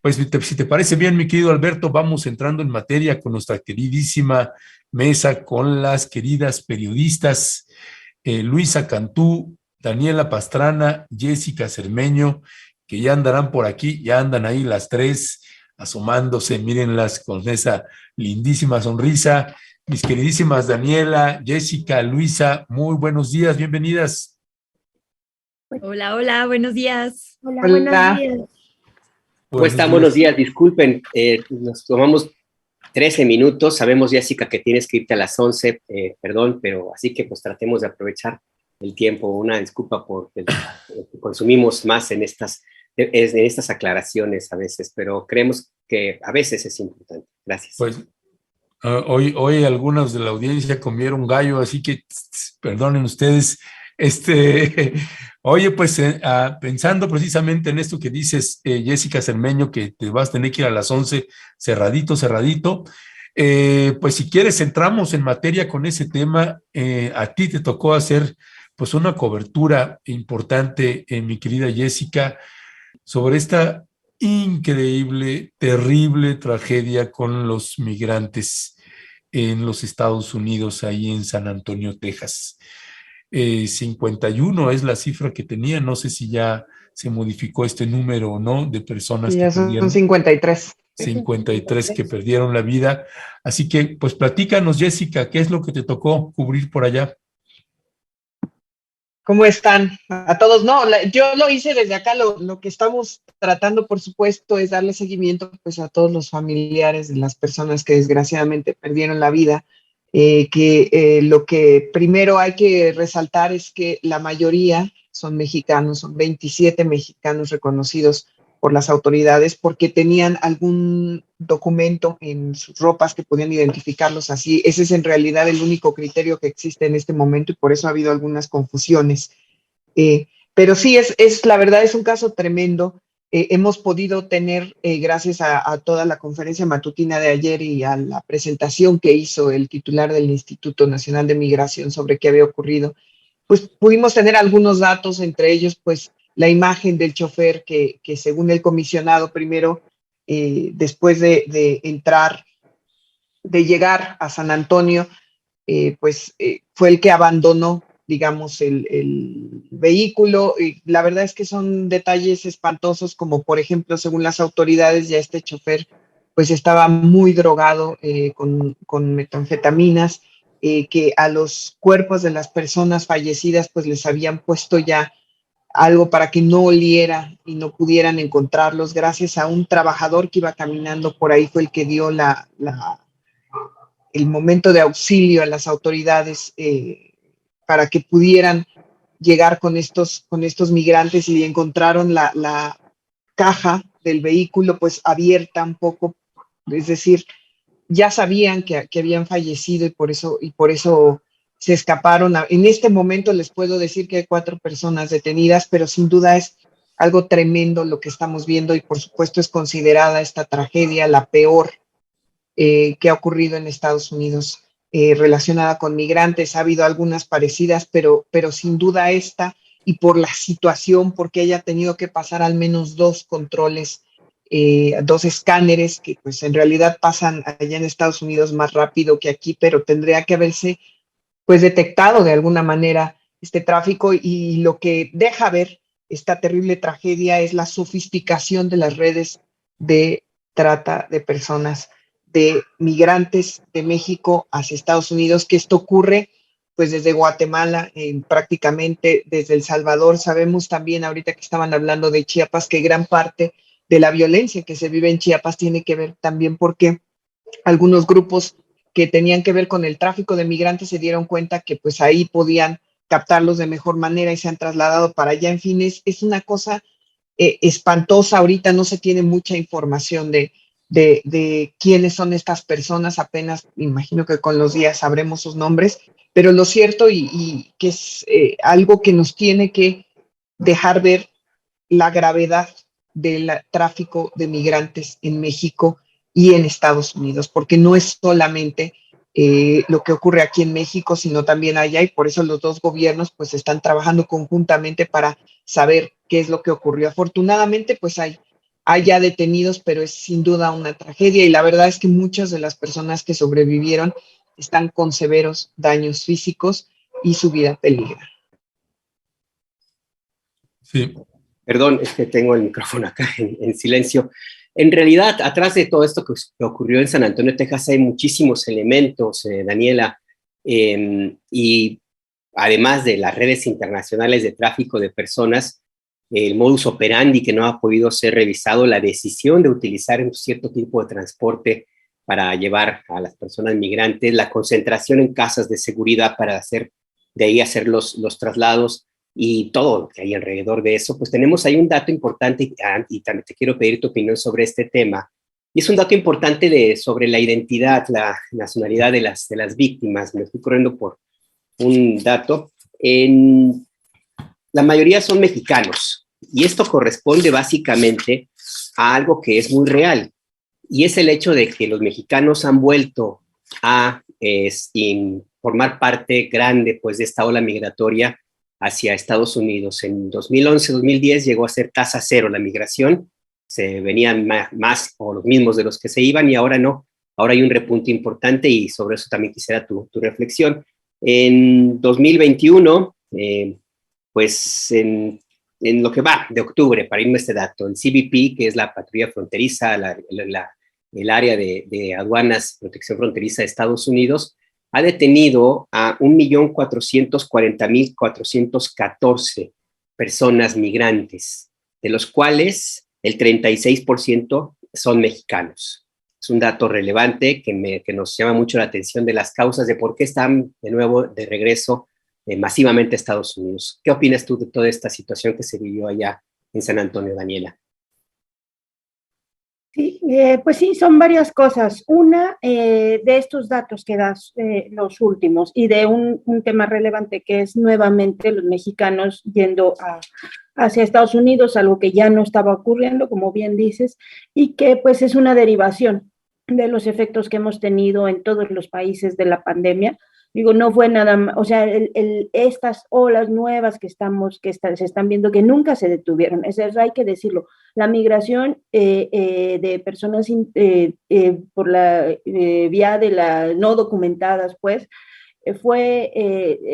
Pues si te parece bien, mi querido Alberto, vamos entrando en materia con nuestra queridísima mesa, con las queridas periodistas Luisa Cantú, Daniela Pastrana, Jessica Cermeño, que ya andarán por aquí, ya andan ahí las tres asomándose, mírenlas con esa lindísima sonrisa. Mis queridísimas Daniela, Jessica, Luisa, muy buenos días, bienvenidas. Hola, hola, buenos días. Hola, buenos días. ¿Cómo están? Buenos días. Disculpen, nos tomamos 13 minutos. Sabemos, Jessica, que tienes que irte a las 11, perdón, pero así que pues tratemos de aprovechar el tiempo. Una disculpa por el que consumimos más en estas aclaraciones a veces, pero creemos que a veces es importante. Gracias. Pues hoy algunos de la audiencia comieron gallo, así que perdonen ustedes. Oye, pues pensando precisamente en esto que dices, Jessica Cermeño, que te vas a tener que ir a las 11, cerradito, pues si quieres entramos en materia con ese tema. A ti te tocó hacer pues una cobertura importante, mi querida Jessica, sobre esta increíble, terrible tragedia con los migrantes en los Estados Unidos, ahí en San Antonio, Texas. 51 es la cifra que tenía, no sé si ya se modificó este número o no de personas Sí, que ya son perdieron. 53. 53 que perdieron la vida. Así que, pues platícanos, Jessica, ¿qué es lo que te tocó cubrir por allá? ¿Cómo están? A todos, no, yo lo hice desde acá, lo que estamos tratando, por supuesto, es darle seguimiento pues a todos los familiares de las personas que desgraciadamente perdieron la vida, lo que primero hay que resaltar es que la mayoría son mexicanos, son 27 mexicanos reconocidos por las autoridades porque tenían algún documento en sus ropas que podían identificarlos así. Ese es en realidad el único criterio que existe en este momento y por eso ha habido algunas confusiones. Pero sí, la verdad es un caso tremendo. Hemos podido tener, gracias a toda la conferencia matutina de ayer y a la presentación que hizo el titular del Instituto Nacional de Migración sobre qué había ocurrido, pues pudimos tener algunos datos, entre ellos, pues la imagen del chofer que según el comisionado primero, después de llegar a San Antonio, fue el que abandonó, digamos, el vehículo. Y la verdad es que son detalles espantosos, como por ejemplo, según las autoridades, ya este chofer pues estaba muy drogado con metanfetaminas, que a los cuerpos de las personas fallecidas pues les habían puesto ya algo para que no oliera y no pudieran encontrarlos. Gracias a un trabajador que iba caminando por ahí fue el que dio el momento de auxilio a las autoridades, para que pudieran llegar con estos migrantes, y encontraron la caja del vehículo pues abierta un poco, es decir, ya sabían que habían fallecido y por eso se escaparon. En este momento les puedo decir que hay 4 personas detenidas, pero sin duda es algo tremendo lo que estamos viendo y por supuesto es considerada esta tragedia la peor que ha ocurrido en Estados Unidos relacionada con migrantes. Ha habido algunas parecidas, pero sin duda esta, y por la situación, porque haya tenido que pasar al menos 2 controles, 2 escáneres, que pues en realidad pasan allá en Estados Unidos más rápido que aquí, pero tendría que haberse pues detectado de alguna manera este tráfico. Y lo que deja ver esta terrible tragedia es la sofisticación de las redes de trata de personas, de migrantes de México hacia Estados Unidos, que esto ocurre pues desde Guatemala, prácticamente desde El Salvador. Sabemos también, ahorita que estaban hablando de Chiapas, que gran parte de la violencia que se vive en Chiapas tiene que ver también porque algunos grupos que tenían que ver con el tráfico de migrantes se dieron cuenta que pues ahí podían captarlos de mejor manera y se han trasladado para allá. En fin, es una cosa espantosa. Ahorita no se tiene mucha información de quiénes son estas personas, apenas imagino que con los días sabremos sus nombres, pero lo cierto y que es algo que nos tiene que dejar ver la gravedad del tráfico de migrantes en México y en Estados Unidos, porque no es solamente lo que ocurre aquí en México, sino también allá, y por eso los dos gobiernos pues están trabajando conjuntamente para saber qué es lo que ocurrió. Afortunadamente pues hay haya detenidos, pero es sin duda una tragedia y la verdad es que muchas de las personas que sobrevivieron están con severos daños físicos y su vida peligra. Sí. Perdón, es que tengo el micrófono acá en silencio. En realidad, atrás de todo esto que ocurrió en San Antonio, Texas, hay muchísimos elementos, Daniela, y además de las redes internacionales de tráfico de personas, el modus operandi que no ha podido ser revisado, la decisión de utilizar un cierto tipo de transporte para llevar a las personas migrantes, la concentración en casas de seguridad para de ahí hacer los traslados y todo lo que hay alrededor de eso, pues tenemos ahí un dato importante y también te quiero pedir tu opinión sobre este tema. Y es un dato importante sobre la identidad, la nacionalidad de las víctimas. Me estoy corriendo por un dato. La mayoría son mexicanos y esto corresponde básicamente a algo que es muy real y es el hecho de que los mexicanos han vuelto a formar parte grande pues, de esta ola migratoria hacia Estados Unidos. En 2011-2010 llegó a ser tasa cero la migración, se venían más o los mismos de los que se iban y ahora no, ahora hay un repunte importante y sobre eso también quisiera tu reflexión. En 2021, pues en lo que va de octubre, para irme a este dato, el CBP, que es la patrulla fronteriza, el área de aduanas, protección fronteriza de Estados Unidos, ha detenido a 1.440.414 personas migrantes, de los cuales el 36% son mexicanos. Es un dato relevante que nos llama mucho la atención de las causas de por qué están de nuevo de regreso masivamente a Estados Unidos. ¿Qué opinas tú de toda esta situación que se vivió allá en San Antonio, Daniela? Sí, pues sí, son varias cosas. Una, de estos datos que das, los últimos, y de un tema relevante que es nuevamente los mexicanos yendo hacia Estados Unidos, algo que ya no estaba ocurriendo, como bien dices, y que pues es una derivación de los efectos que hemos tenido en todos los países de la pandemia. Digo, no fue nada más, o sea, estas olas nuevas que se están viendo que nunca se detuvieron, eso hay que decirlo. La migración de personas por la vía de las no documentadas, pues,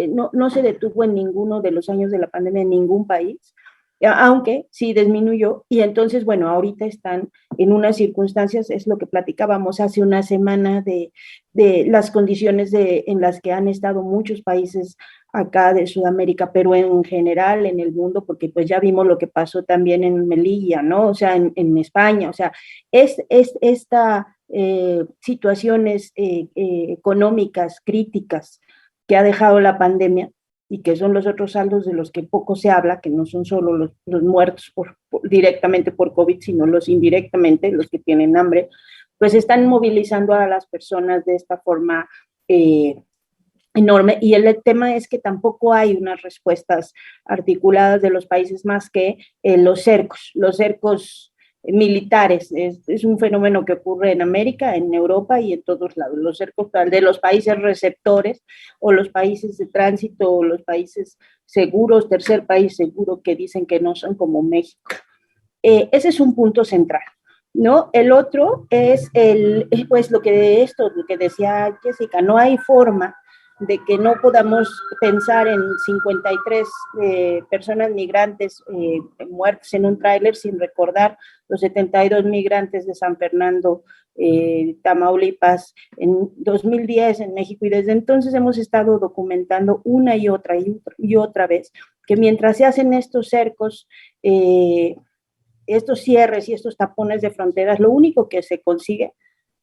no se detuvo en ninguno de los años de la pandemia en ningún país, aunque sí disminuyó, y entonces, bueno, ahorita están en unas circunstancias, es lo que platicábamos hace una semana de las condiciones en las que han estado muchos países acá de Sudamérica, pero en general en el mundo, porque pues ya vimos lo que pasó también en Melilla, ¿no? O sea, en España, o sea, esta situaciones económicas críticas que ha dejado la pandemia, y que son los otros saldos de los que poco se habla, que no son solo los muertos directamente por COVID, sino los indirectamente, los que tienen hambre, pues están movilizando a las personas de esta forma enorme. Y el tema es que tampoco hay unas respuestas articuladas de los países más que los cercos militares. Es un fenómeno que ocurre en América, en Europa y en todos lados. Los cercos de los países receptores o los países de tránsito o los países seguros, tercer país seguro, que dicen que no son como México. Ese es un punto central, ¿no? El otro es pues lo que decía Jessica, no hay forma de que no podamos pensar en 53 personas migrantes muertas en un tráiler sin recordar los 72 migrantes de San Fernando, Tamaulipas, en 2010 en México, y desde entonces hemos estado documentando una y otra vez que mientras se hacen estos cercos, estos cierres y estos tapones de fronteras, lo único que se consigue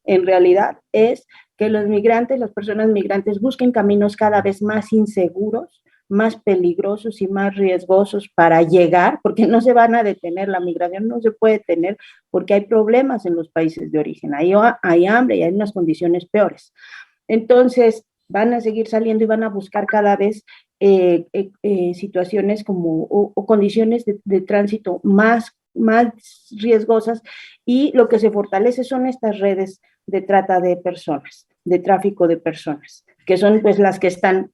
en realidad es que los migrantes, las personas migrantes busquen caminos cada vez más inseguros, más peligrosos y más riesgosos para llegar, porque no se van a detener, la migración no se puede detener porque hay problemas en los países de origen, hay hambre y hay unas condiciones peores. Entonces, van a seguir saliendo y van a buscar cada vez situaciones o condiciones de tránsito más riesgosas, y lo que se fortalece son estas redes de trata de personas, de tráfico de personas, que son pues las que están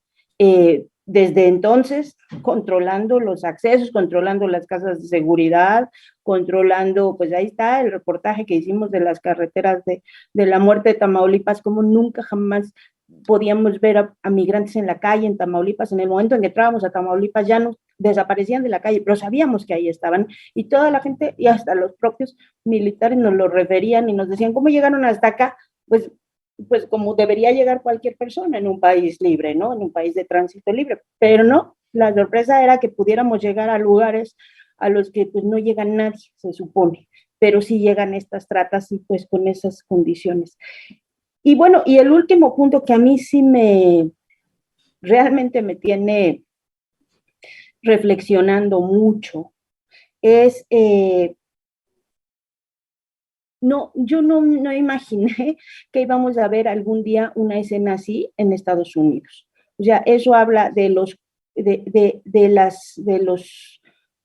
desde entonces controlando los accesos, controlando las casas de seguridad, controlando, pues ahí está el reportaje que hicimos de las carreteras de la muerte de Tamaulipas, como nunca jamás podíamos ver a migrantes en la calle en Tamaulipas. En el momento en que entrábamos a Tamaulipas ya nos desaparecían de la calle, pero sabíamos que ahí estaban, y toda la gente y hasta los propios militares nos lo referían y nos decían, ¿cómo llegaron hasta acá? Pues como debería llegar cualquier persona en un país libre, ¿no? En un país de tránsito libre, pero no, la sorpresa era que pudiéramos llegar a lugares a los que pues no llega nadie, se supone, pero sí llegan estas tratas y pues con esas condiciones. Y bueno, y el último punto que a mí sí realmente me tiene reflexionando mucho es, yo no imaginé que íbamos a ver algún día una escena así en Estados Unidos. O sea, eso habla de los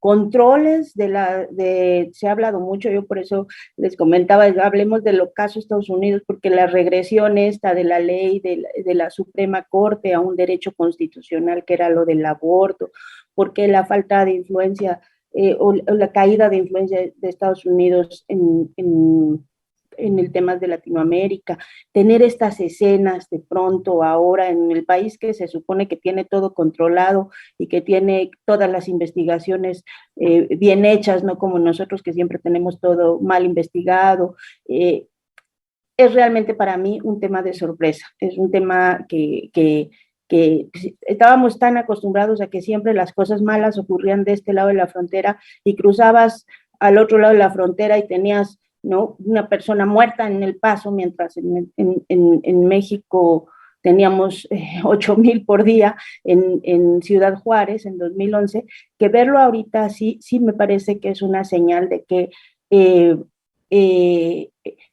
controles, se ha hablado mucho, yo por eso les comentaba, hablemos de lo caso Estados Unidos, porque la regresión esta de la ley de la Suprema Corte a un derecho constitucional que era lo del aborto, porque la falta de influencia o la caída de influencia de Estados Unidos en el tema de Latinoamérica, tener estas escenas de pronto ahora en el país que se supone que tiene todo controlado y que tiene todas las investigaciones bien hechas, no como nosotros que siempre tenemos todo mal investigado. Es realmente para mí un tema de sorpresa, es un tema que estábamos tan acostumbrados a que siempre las cosas malas ocurrían de este lado de la frontera y cruzabas al otro lado de la frontera y tenías, ¿no?, una persona muerta en El Paso, mientras en México teníamos 8,000 por día en Ciudad Juárez en 2011, que verlo ahorita sí me parece que es una señal de que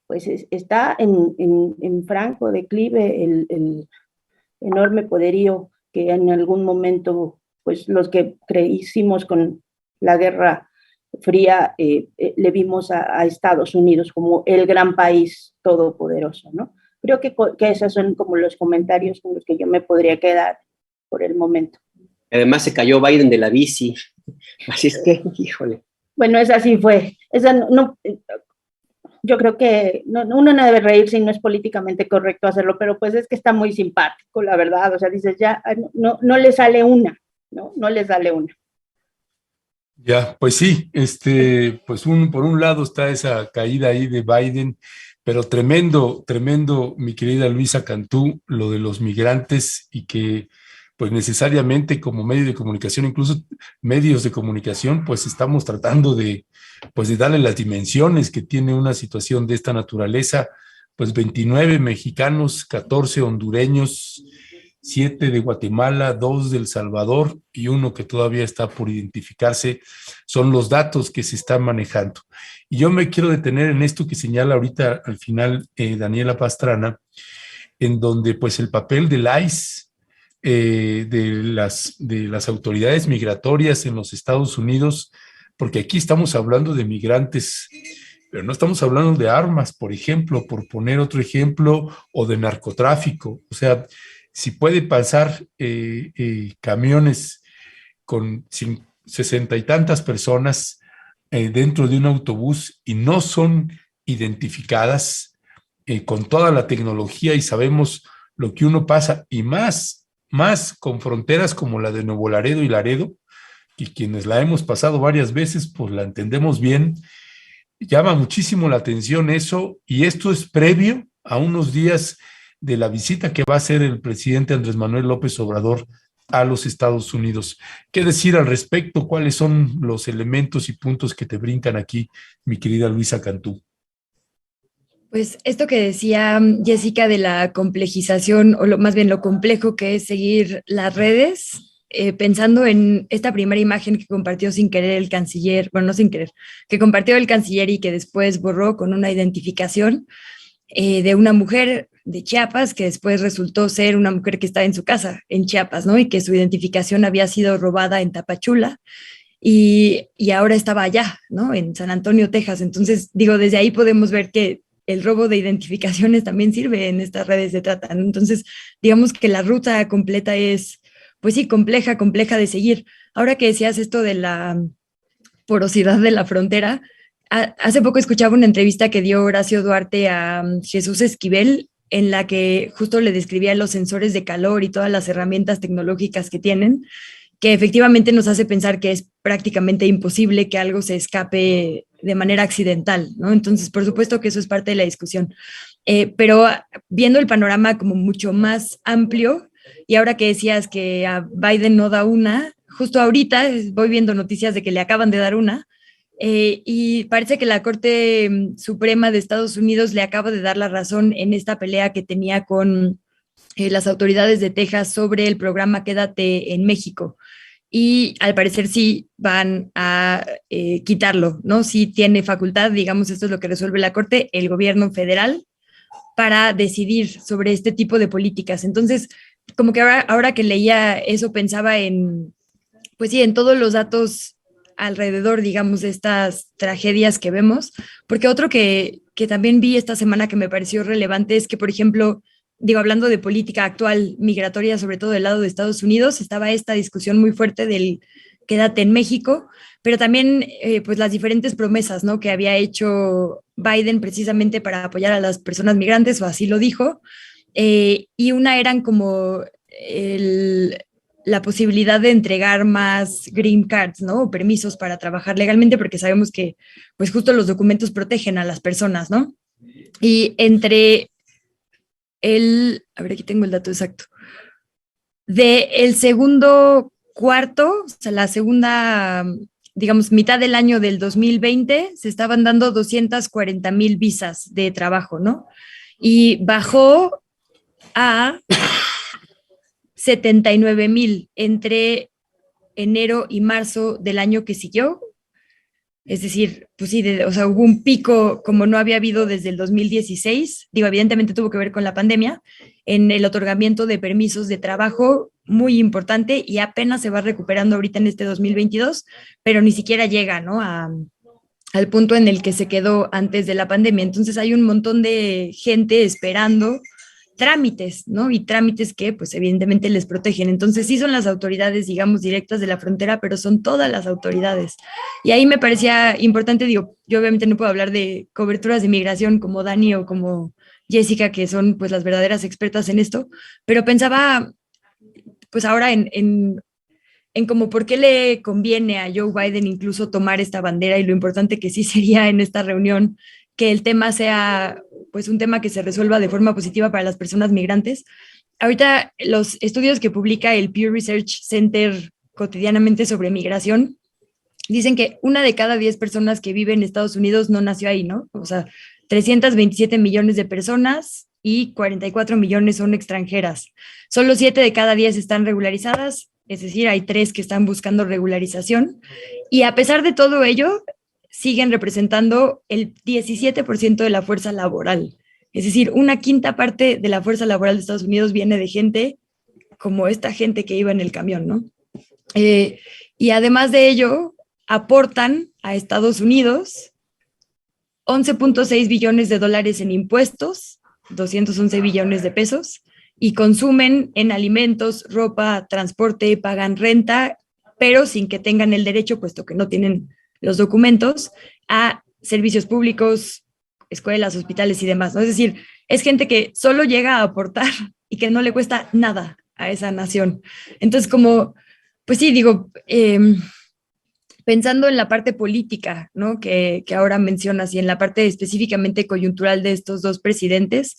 pues está en franco declive el enorme poderío que en algún momento, pues los que creímos con la Guerra Fría, le vimos a Estados Unidos como el gran país todopoderoso, ¿no? Creo que esos son como los comentarios con los que yo me podría quedar por el momento. Además se cayó Biden de la bici, así es que, híjole. Bueno, esa sí fue, esa no, yo creo que uno no debe reírse y no es políticamente correcto hacerlo, pero pues es que está muy simpático, la verdad, o sea, dices, ya, no le sale una, no le sale una. Ya, pues sí, pues por un lado está esa caída ahí de Biden, pero tremendo, mi querida Luisa Cantú, lo de los migrantes y que pues necesariamente como medio de comunicación, incluso medios de comunicación, pues estamos tratando de darle las dimensiones que tiene una situación de esta naturaleza, pues 29 mexicanos, 14 hondureños, 7 de Guatemala, 2 de El Salvador y 1 que todavía está por identificarse, son los datos que se están manejando. Y yo me quiero detener en esto que señala ahorita al final Daniela Pastrana, en donde pues el papel del ICE, de las autoridades migratorias en los Estados Unidos, porque aquí estamos hablando de migrantes, pero no estamos hablando de armas, por ejemplo, por poner otro ejemplo, o de narcotráfico. O sea, si puede pasar camiones con 60 y tantas personas dentro de un autobús y no son identificadas con toda la tecnología y sabemos lo que uno pasa, y más con fronteras como la de Nuevo Laredo y Laredo, y quienes la hemos pasado varias veces, pues la entendemos bien. Llama muchísimo la atención eso, y esto es previo a unos días de la visita que va a hacer el presidente Andrés Manuel López Obrador a los Estados Unidos. ¿Qué decir al respecto? ¿Cuáles son los elementos y puntos que te brincan aquí, mi querida Luisa Cantú? Pues esto que decía Jessica de la complejización, o más bien lo complejo que es seguir las redes, pensando en esta primera imagen que compartió sin querer el canciller, bueno, no sin querer, que compartió el canciller y que después borró con una identificación de una mujer de Chiapas, que después resultó ser una mujer que estaba en su casa en Chiapas, ¿no? Y que su identificación había sido robada en Tapachula y ahora estaba allá, ¿no? En San Antonio, Texas. Entonces, digo, desde ahí podemos ver que el robo de identificaciones también sirve en estas redes de trata, ¿no? Entonces, digamos que la ruta completa es pues sí, compleja de seguir. Ahora que decías esto de la porosidad de la frontera, hace poco escuchaba una entrevista que dio Horacio Duarte a Jesús Esquivel, en la que justo le describía los sensores de calor y todas las herramientas tecnológicas que tienen, que efectivamente nos hace pensar que es prácticamente imposible que algo se escape de manera accidental, ¿no? Entonces, por supuesto que eso es parte de la discusión. Pero viendo el panorama como mucho más amplio, y ahora que decías que a Biden no da una, justo ahorita voy viendo noticias de que le acaban de dar una, y parece que la Corte Suprema de Estados Unidos le acaba de dar la razón en esta pelea que tenía con las autoridades de Texas sobre el programa Quédate en México. Y al parecer sí van a quitarlo, ¿no? Sí tiene facultad, digamos, esto es lo que resuelve la Corte, el gobierno federal, para decidir sobre este tipo de políticas. Entonces, como que ahora que leía eso, pensaba en, pues sí, en todos los datos alrededor, digamos, de estas tragedias que vemos, porque otro que también vi esta semana que me pareció relevante es que, por ejemplo, digo, hablando de política actual migratoria, sobre todo del lado de Estados Unidos, estaba esta discusión muy fuerte del Quédate en México, pero también pues las diferentes promesas, ¿no?, que había hecho Biden precisamente para apoyar a las personas migrantes, o así lo dijo, y una eran como la posibilidad de entregar más green cards, ¿no?, o permisos para trabajar legalmente, porque sabemos que pues justo los documentos protegen a las personas, ¿no? Y entre a ver, aquí tengo el dato exacto, el segundo cuarto, o sea, la segunda, digamos, mitad del año del 2020, se estaban dando 240,000 visas de trabajo, ¿no? Y bajó a 79,000 entre enero y marzo del año que siguió. Es decir, pues sí, o sea, hubo un pico como no había habido desde el 2016, digo, evidentemente tuvo que ver con la pandemia, en el otorgamiento de permisos de trabajo muy importante, y apenas se va recuperando ahorita en este 2022, pero ni siquiera llega, ¿no?, al punto en el que se quedó antes de la pandemia. Entonces hay un montón de gente esperando trámites, ¿no? Y trámites que pues evidentemente les protegen. Entonces sí son las autoridades, digamos, directas de la frontera, pero son todas las autoridades. Y ahí me parecía importante, digo, yo obviamente no puedo hablar de coberturas de migración como Dani o como Jessica, que son pues las verdaderas expertas en esto, pero pensaba pues ahora en como por qué le conviene a Joe Biden incluso tomar esta bandera, y lo importante que sí sería en esta reunión que el tema sea pues un tema que se resuelva de forma positiva para las personas migrantes. Ahorita los estudios que publica el Pew Research Center cotidianamente sobre migración dicen que 1 de cada 10 personas que vive en Estados Unidos no nació ahí, ¿no? O sea, 327 millones de personas y 44 millones son extranjeras. Solo 7 de cada 10 están regularizadas, es decir, hay 3 que están buscando regularización. Y a pesar de todo ello, siguen representando el 17% de la fuerza laboral. Es decir, 1/5 parte de la fuerza laboral de Estados Unidos viene de gente como esta gente que iba en el camión, ¿no? Y además de ello, aportan a Estados Unidos 11.6 billones de dólares en impuestos, 211 billones de pesos, y consumen en alimentos, ropa, transporte, pagan renta, pero sin que tengan el derecho, puesto que no tienen los documentos, a servicios públicos, escuelas, hospitales y demás, ¿no? Es decir, es gente que solo llega a aportar y que no le cuesta nada a esa nación. Entonces, como, pues sí, digo, pensando en la parte política, ¿no?, que ahora mencionas, y en la parte específicamente coyuntural de estos dos presidentes,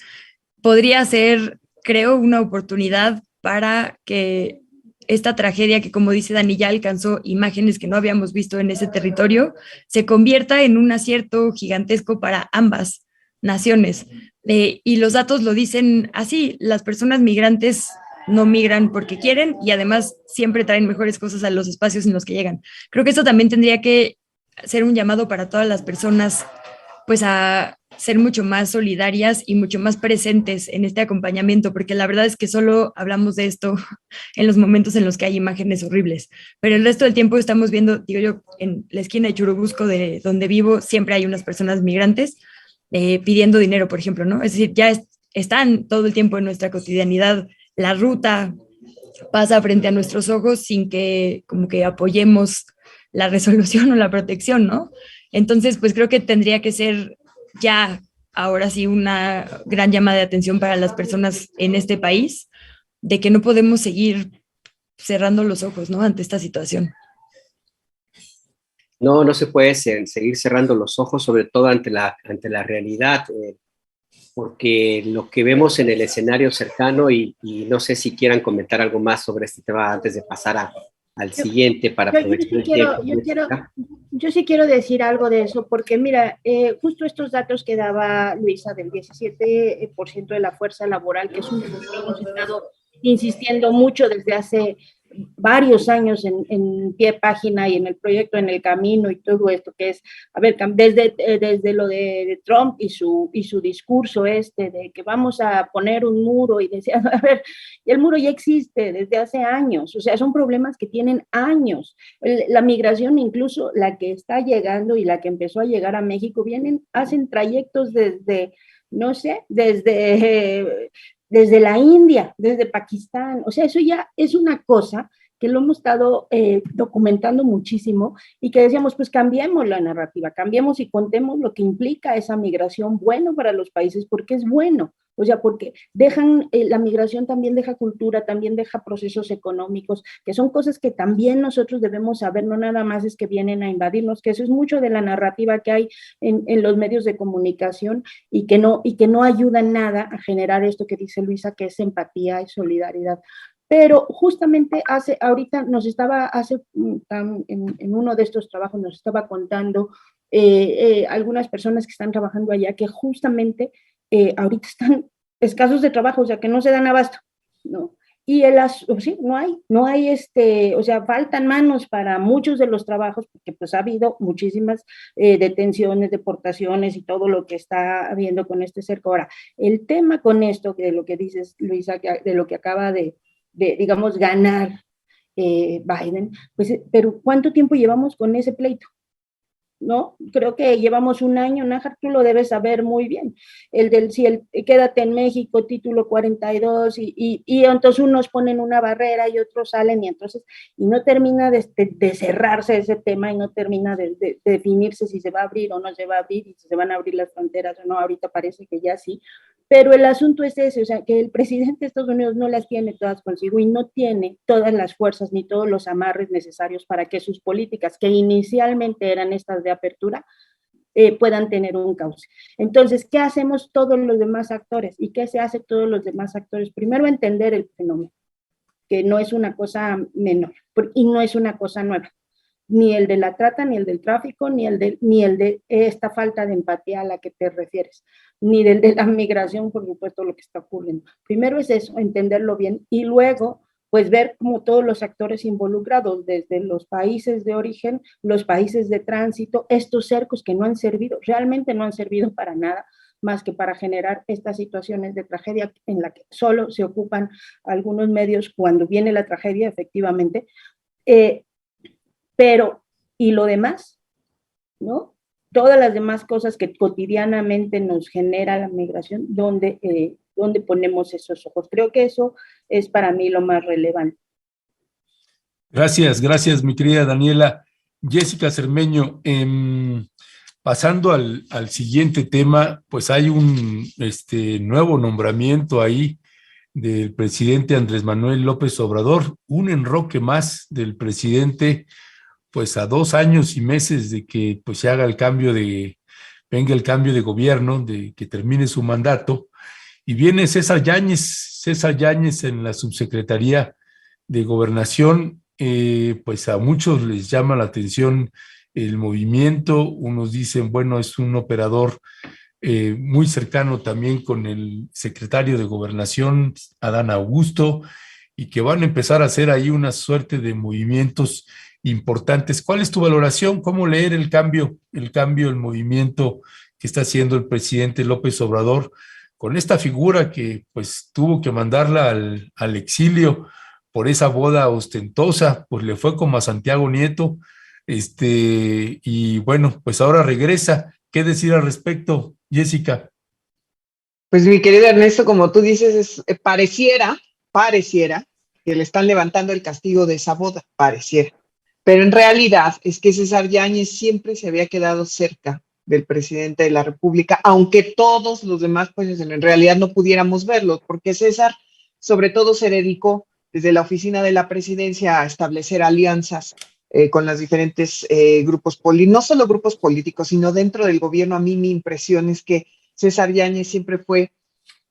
podría ser, creo, una oportunidad para que esta tragedia, que como dice Dani ya alcanzó imágenes que no habíamos visto en ese territorio, se convierta en un acierto gigantesco para ambas naciones. Y los datos lo dicen así: las personas migrantes no migran porque quieren, y además siempre traen mejores cosas a los espacios en los que llegan. Creo que esto también tendría que ser un llamado para todas las personas, pues a ser mucho más solidarias y mucho más presentes en este acompañamiento, porque la verdad es que solo hablamos de esto en los momentos en los que hay imágenes horribles, pero el resto del tiempo estamos viendo, digo yo, en la esquina de Churubusco, de donde vivo, siempre hay unas personas migrantes pidiendo dinero, por ejemplo, ¿no? Es decir, ya están todo el tiempo en nuestra cotidianidad. La ruta pasa frente a nuestros ojos sin que como que apoyemos la resolución o la protección, ¿no? Entonces, pues creo que tendría que ser ya, ahora sí, una gran llamada de atención para las personas en este país, de que no podemos seguir cerrando los ojos, ¿no? Ante esta situación. No, no se puede seguir cerrando los ojos, sobre todo ante la realidad, porque lo que vemos en el escenario cercano, y no sé si quieran comentar algo más sobre este tema antes de pasar al siguiente para aprovechar el tiempo. Yo sí quiero decir algo de eso, porque mira, justo estos datos que daba Luisa del 17% de la fuerza laboral, que es un punto que hemos estado insistiendo mucho desde hace varios años en pie de página y en el proyecto En el Camino y todo esto, que es, a ver, desde lo de Trump y su discurso de que vamos a poner un muro, y decía, a ver, el muro ya existe desde hace años, o sea, son problemas que tienen años. La migración, incluso la que está llegando y la que empezó a llegar a México, hacen trayectos desde, no sé, desde la India, desde Pakistán, o sea, eso ya es una cosa que lo hemos estado documentando muchísimo y que decíamos, pues cambiemos la narrativa, cambiemos y contemos lo que implica esa migración bueno para los países, porque es bueno, o sea, porque la migración también deja cultura, también deja procesos económicos, que son cosas que también nosotros debemos saber, no nada más es que vienen a invadirnos, que eso es mucho de la narrativa que hay en los medios de comunicación y que no ayuda en nada a generar esto que dice Luisa, que es empatía y solidaridad. Pero justamente ahorita en uno de estos trabajos nos estaba contando algunas personas que están trabajando allá que justamente ahorita están escasos de trabajo, o sea, que no se dan abasto, ¿no? Y sí, no hay o sea, faltan manos para muchos de los trabajos, porque pues ha habido muchísimas detenciones, deportaciones y todo lo que está habiendo con este cerco. Ahora, el tema con esto, de lo que dices, Luisa, de lo que acaba de digamos, ganar Biden, pues, pero ¿cuánto tiempo llevamos con ese pleito? ¿No? Creo que llevamos un año, Nájar, tú lo debes saber muy bien, quédate en México, título 42, y entonces unos ponen una barrera y otros salen, y no termina de cerrarse ese tema, y no termina de definirse si se va a abrir o no se va a abrir, y si se van a abrir las fronteras o no. Ahorita parece que ya sí, pero el asunto es ese, o sea, que el presidente de Estados Unidos no las tiene todas consigo y no tiene todas las fuerzas ni todos los amarres necesarios para que sus políticas, que inicialmente eran estas de apertura, puedan tener un cauce. Entonces, ¿qué hacemos todos los demás actores? ¿Y qué se hace todos los demás actores? Primero, entender el fenómeno, que no es una cosa menor y no es una cosa nueva. Ni el de la trata, ni el del tráfico, ni el de esta falta de empatía a la que te refieres, ni del de la migración, por supuesto, lo que está ocurriendo. Primero es eso, entenderlo bien, y luego, pues ver como todos los actores involucrados, desde los países de origen, los países de tránsito, estos cercos que no han servido, realmente no han servido para nada, más que para generar estas situaciones de tragedia en la que solo se ocupan algunos medios cuando viene la tragedia, efectivamente, pero, ¿y lo demás? ¿No? Todas las demás cosas que cotidianamente nos genera la migración, ¿dónde ponemos esos ojos? Creo que eso es para mí lo más relevante. Gracias, mi querida Daniela. Jessica Cermeño, pasando al siguiente tema, pues hay un nuevo nombramiento ahí del presidente Andrés Manuel López Obrador, un enroque más del presidente, pues a 2 años y meses de que pues se haga venga el cambio de gobierno, de que termine su mandato, y viene César Yáñez en la subsecretaría de Gobernación. Pues a muchos les llama la atención el movimiento, unos dicen, bueno, es un operador muy cercano también con el secretario de Gobernación, Adán Augusto, y que van a empezar a hacer ahí una suerte de movimientos importantes. ¿Cuál es tu valoración? ¿Cómo leer el cambio, el movimiento que está haciendo el presidente López Obrador con esta figura que pues tuvo que mandarla al exilio por esa boda ostentosa? Pues le fue como a Santiago Nieto, y bueno, pues ahora regresa. ¿Qué decir al respecto, Jessica? Pues mi querido Ernesto, como tú dices, pareciera le están levantando el castigo de esa boda, pareciera. Pero en realidad es que César Yáñez siempre se había quedado cerca del presidente de la República, aunque todos los demás, pues en realidad no pudiéramos verlo, porque César sobre todo se dedicó desde la oficina de la presidencia a establecer alianzas con los diferentes grupos políticos, no solo grupos políticos, sino dentro del gobierno. A mí mi impresión es que César Yáñez siempre fue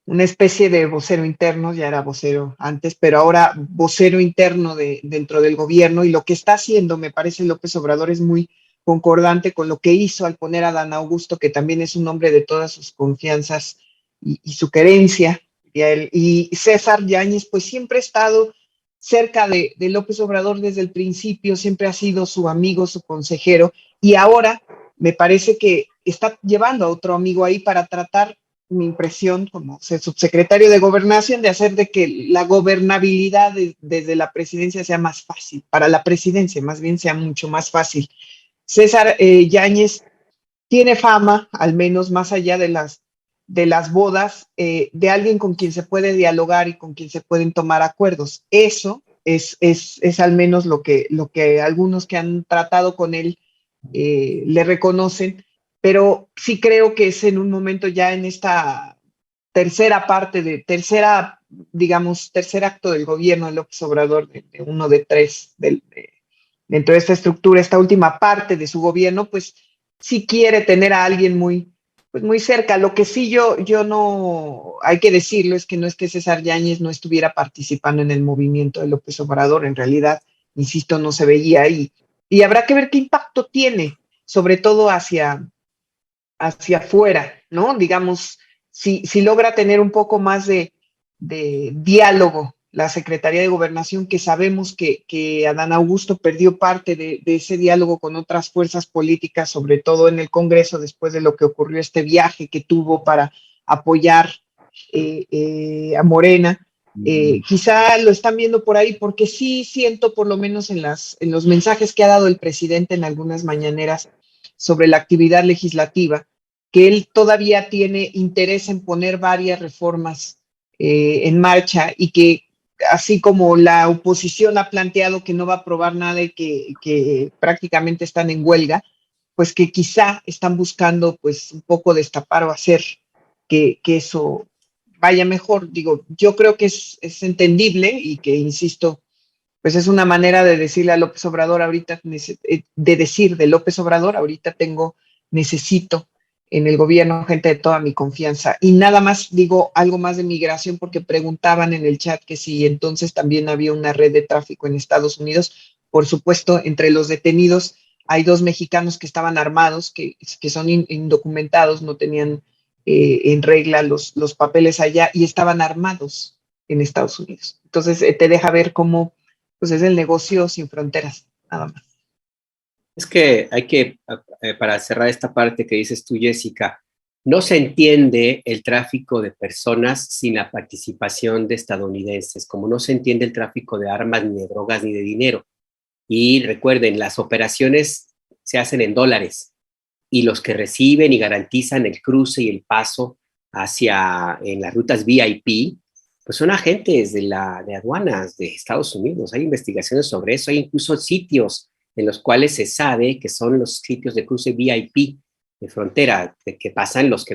una especie de vocero interno, ya era vocero antes, pero ahora vocero interno dentro del gobierno, y lo que está haciendo, me parece, López Obrador es muy concordante con lo que hizo al poner a Dan Augusto, que también es un hombre de todas sus confianzas y su querencia, y César Yáñez, pues siempre ha estado cerca de López Obrador desde el principio, siempre ha sido su amigo, su consejero, y ahora me parece que está llevando a otro amigo ahí para tratar, mi impresión como subsecretario de Gobernación, de hacer de que la gobernabilidad desde la presidencia sea más fácil, para la presidencia más bien sea mucho más fácil. César Yáñez tiene fama, al menos más allá de las bodas, de alguien con quien se puede dialogar y con quien se pueden tomar acuerdos. Eso es al menos lo que algunos que han tratado con él le reconocen, pero sí creo que es en un momento ya en esta tercer acto del gobierno de López Obrador, de uno de tres, dentro de esta estructura, esta última parte de su gobierno, pues sí quiere tener a alguien muy cerca. Lo que sí yo no, hay que decirlo, es que César Yáñez no estuviera participando en el movimiento de López Obrador, en realidad, insisto, no se veía ahí. Y habrá que ver qué impacto tiene, sobre todo hacia afuera, ¿no? Digamos, si logra tener un poco más de diálogo la Secretaría de Gobernación, que sabemos que Adán Augusto perdió parte de ese diálogo con otras fuerzas políticas, sobre todo en el Congreso, después de lo que ocurrió, este viaje que tuvo para apoyar a Morena. Quizá lo están viendo por ahí, porque sí siento, por lo menos en los mensajes que ha dado el presidente en algunas mañaneras sobre la actividad legislativa, que él todavía tiene interés en poner varias reformas en marcha, y que así como la oposición ha planteado que no va a aprobar nada y que prácticamente están en huelga, pues que quizá están buscando pues un poco destapar o hacer que eso vaya mejor. Digo, yo creo que es entendible, y que, insisto, pues es una manera de decirle a López Obrador ahorita, de López Obrador, ahorita necesito en el gobierno gente de toda mi confianza. Y nada más digo algo más de migración, porque preguntaban en el chat que si entonces también había una red de tráfico en Estados Unidos. Por supuesto, entre los detenidos hay 2 mexicanos que estaban armados, que son indocumentados, no tenían en regla los papeles allá, y estaban armados en Estados Unidos. Entonces te deja ver cómo pues es el negocio sin fronteras, nada más. Es que hay que, para cerrar esta parte que dices tú, Jessica, no se entiende el tráfico de personas sin la participación de estadounidenses, como no se entiende el tráfico de armas, ni de drogas, ni de dinero. Y recuerden, las operaciones se hacen en dólares, y los que reciben y garantizan el cruce y el paso en las rutas VIP, pues son agentes de aduanas de Estados Unidos. Hay investigaciones sobre eso, hay incluso sitios en los cuales se sabe que son los sitios de cruce VIP de frontera, de que pasan los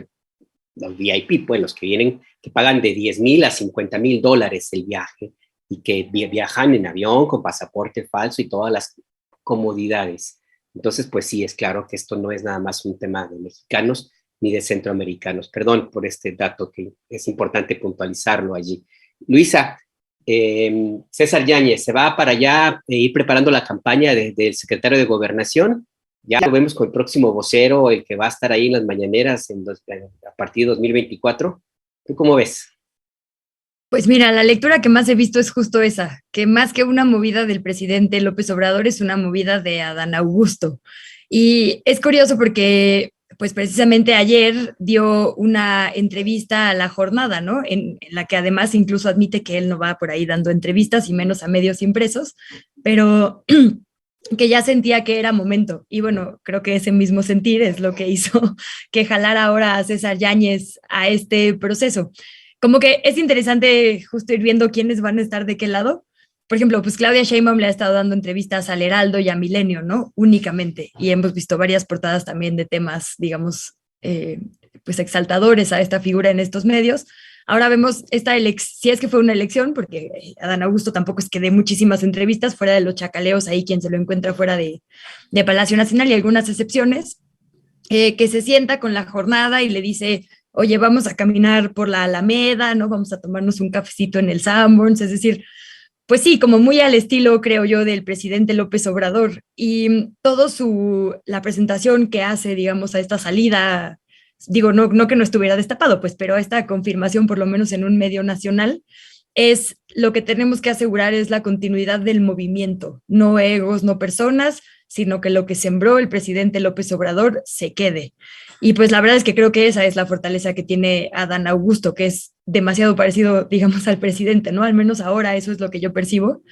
VIP, pues los que vienen, que pagan de $10,000 a $50,000 el viaje, y que viajan en avión con pasaporte falso y todas las comodidades. Entonces, pues sí, es claro que esto no es nada más un tema de mexicanos ni de centroamericanos. Perdón por este dato, que es importante puntualizarlo allí. Luisa, César Yáñez, ¿se va para allá ir preparando la campaña del secretario de Gobernación? Ya lo vemos con el próximo vocero, el que va a estar ahí en las mañaneras a partir de 2024. ¿Tú cómo ves? Pues mira, la lectura que más he visto es justo esa, que más que una movida del presidente López Obrador es una movida de Adán Augusto. Y es curioso porque, pues precisamente ayer dio una entrevista a La Jornada, ¿no? En la que además incluso admite que él no va por ahí dando entrevistas, y menos a medios impresos, pero que ya sentía que era momento. Y bueno, creo que ese mismo sentir es lo que hizo que jalara ahora a César Yáñez a este proceso. Como que es interesante justo ir viendo quiénes van a estar de qué lado, por ejemplo, pues Claudia Sheinbaum le ha estado dando entrevistas al Heraldo y a Milenio, ¿no? Únicamente. Y hemos visto varias portadas también de temas, digamos, pues exaltadores a esta figura en estos medios. Ahora vemos esta elección, si es que fue una elección, porque Adán Augusto tampoco es que dé muchísimas entrevistas, fuera de los chacaleos, ahí quien se lo encuentra fuera de Palacio Nacional y algunas excepciones, que se sienta con la jornada y le dice, oye, vamos a caminar por la Alameda, ¿no? Vamos a tomarnos un cafecito en el Sanborns, es decir, pues sí, como muy al estilo, creo yo, del presidente López Obrador. Y la presentación que hace, digamos, a esta salida, digo, no que no estuviera destapado, pues, pero esta confirmación, por lo menos en un medio nacional, es lo que tenemos que asegurar es la continuidad del movimiento, no egos, no personas, sino que lo que sembró el presidente López Obrador se quede. Y pues la verdad es que creo que esa es la fortaleza que tiene Adán Augusto, que es demasiado parecido, digamos, al presidente, ¿no? Al menos ahora eso es lo que yo percibo.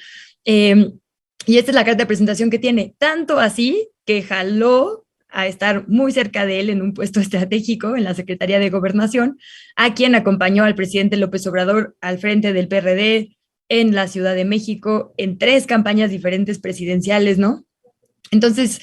Y esta es la carta de presentación que tiene, tanto así que jaló a estar muy cerca de él en un puesto estratégico en la Secretaría de Gobernación, a quien acompañó al presidente López Obrador al frente del PRD en la Ciudad de México, en 3 campañas diferentes presidenciales, ¿no? Entonces,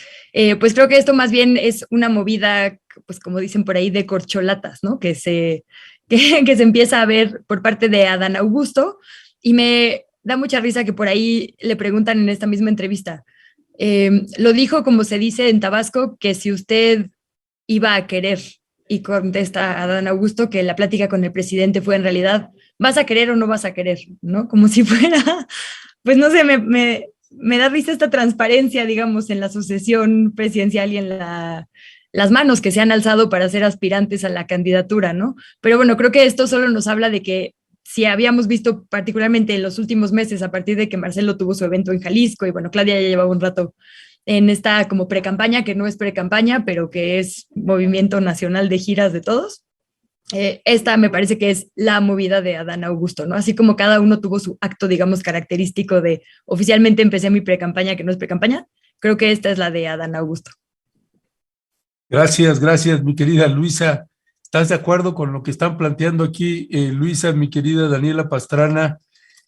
pues creo que esto más bien es una movida, pues como dicen por ahí, de corcholatas, ¿no? Que se empieza a ver por parte de Adán Augusto, y me da mucha risa que por ahí le preguntan en esta misma entrevista, lo dijo como se dice en Tabasco, que si usted iba a querer, y contesta Adán Augusto que la plática con el presidente fue en realidad, ¿vas a querer o no vas a querer? ¿No? Como si fuera, pues no sé, me da risa esta transparencia, digamos, en la sucesión presidencial y en las manos que se han alzado para ser aspirantes a la candidatura, ¿no? Pero bueno, creo que esto solo nos habla de que si habíamos visto particularmente en los últimos meses, a partir de que Marcelo tuvo su evento en Jalisco, y bueno, Claudia ya llevaba un rato en esta como pre-campaña, que no es pre-campaña, pero que es movimiento nacional de giras de todos. Esta me parece que es la movida de Adán Augusto, ¿no? Así como cada uno tuvo su acto, digamos, característico de oficialmente empecé mi pre-campaña, que no es pre-campaña, creo que esta es la de Adán Augusto. Gracias, mi querida Luisa. ¿Estás de acuerdo con lo que están planteando aquí, Luisa, mi querida Daniela Pastrana?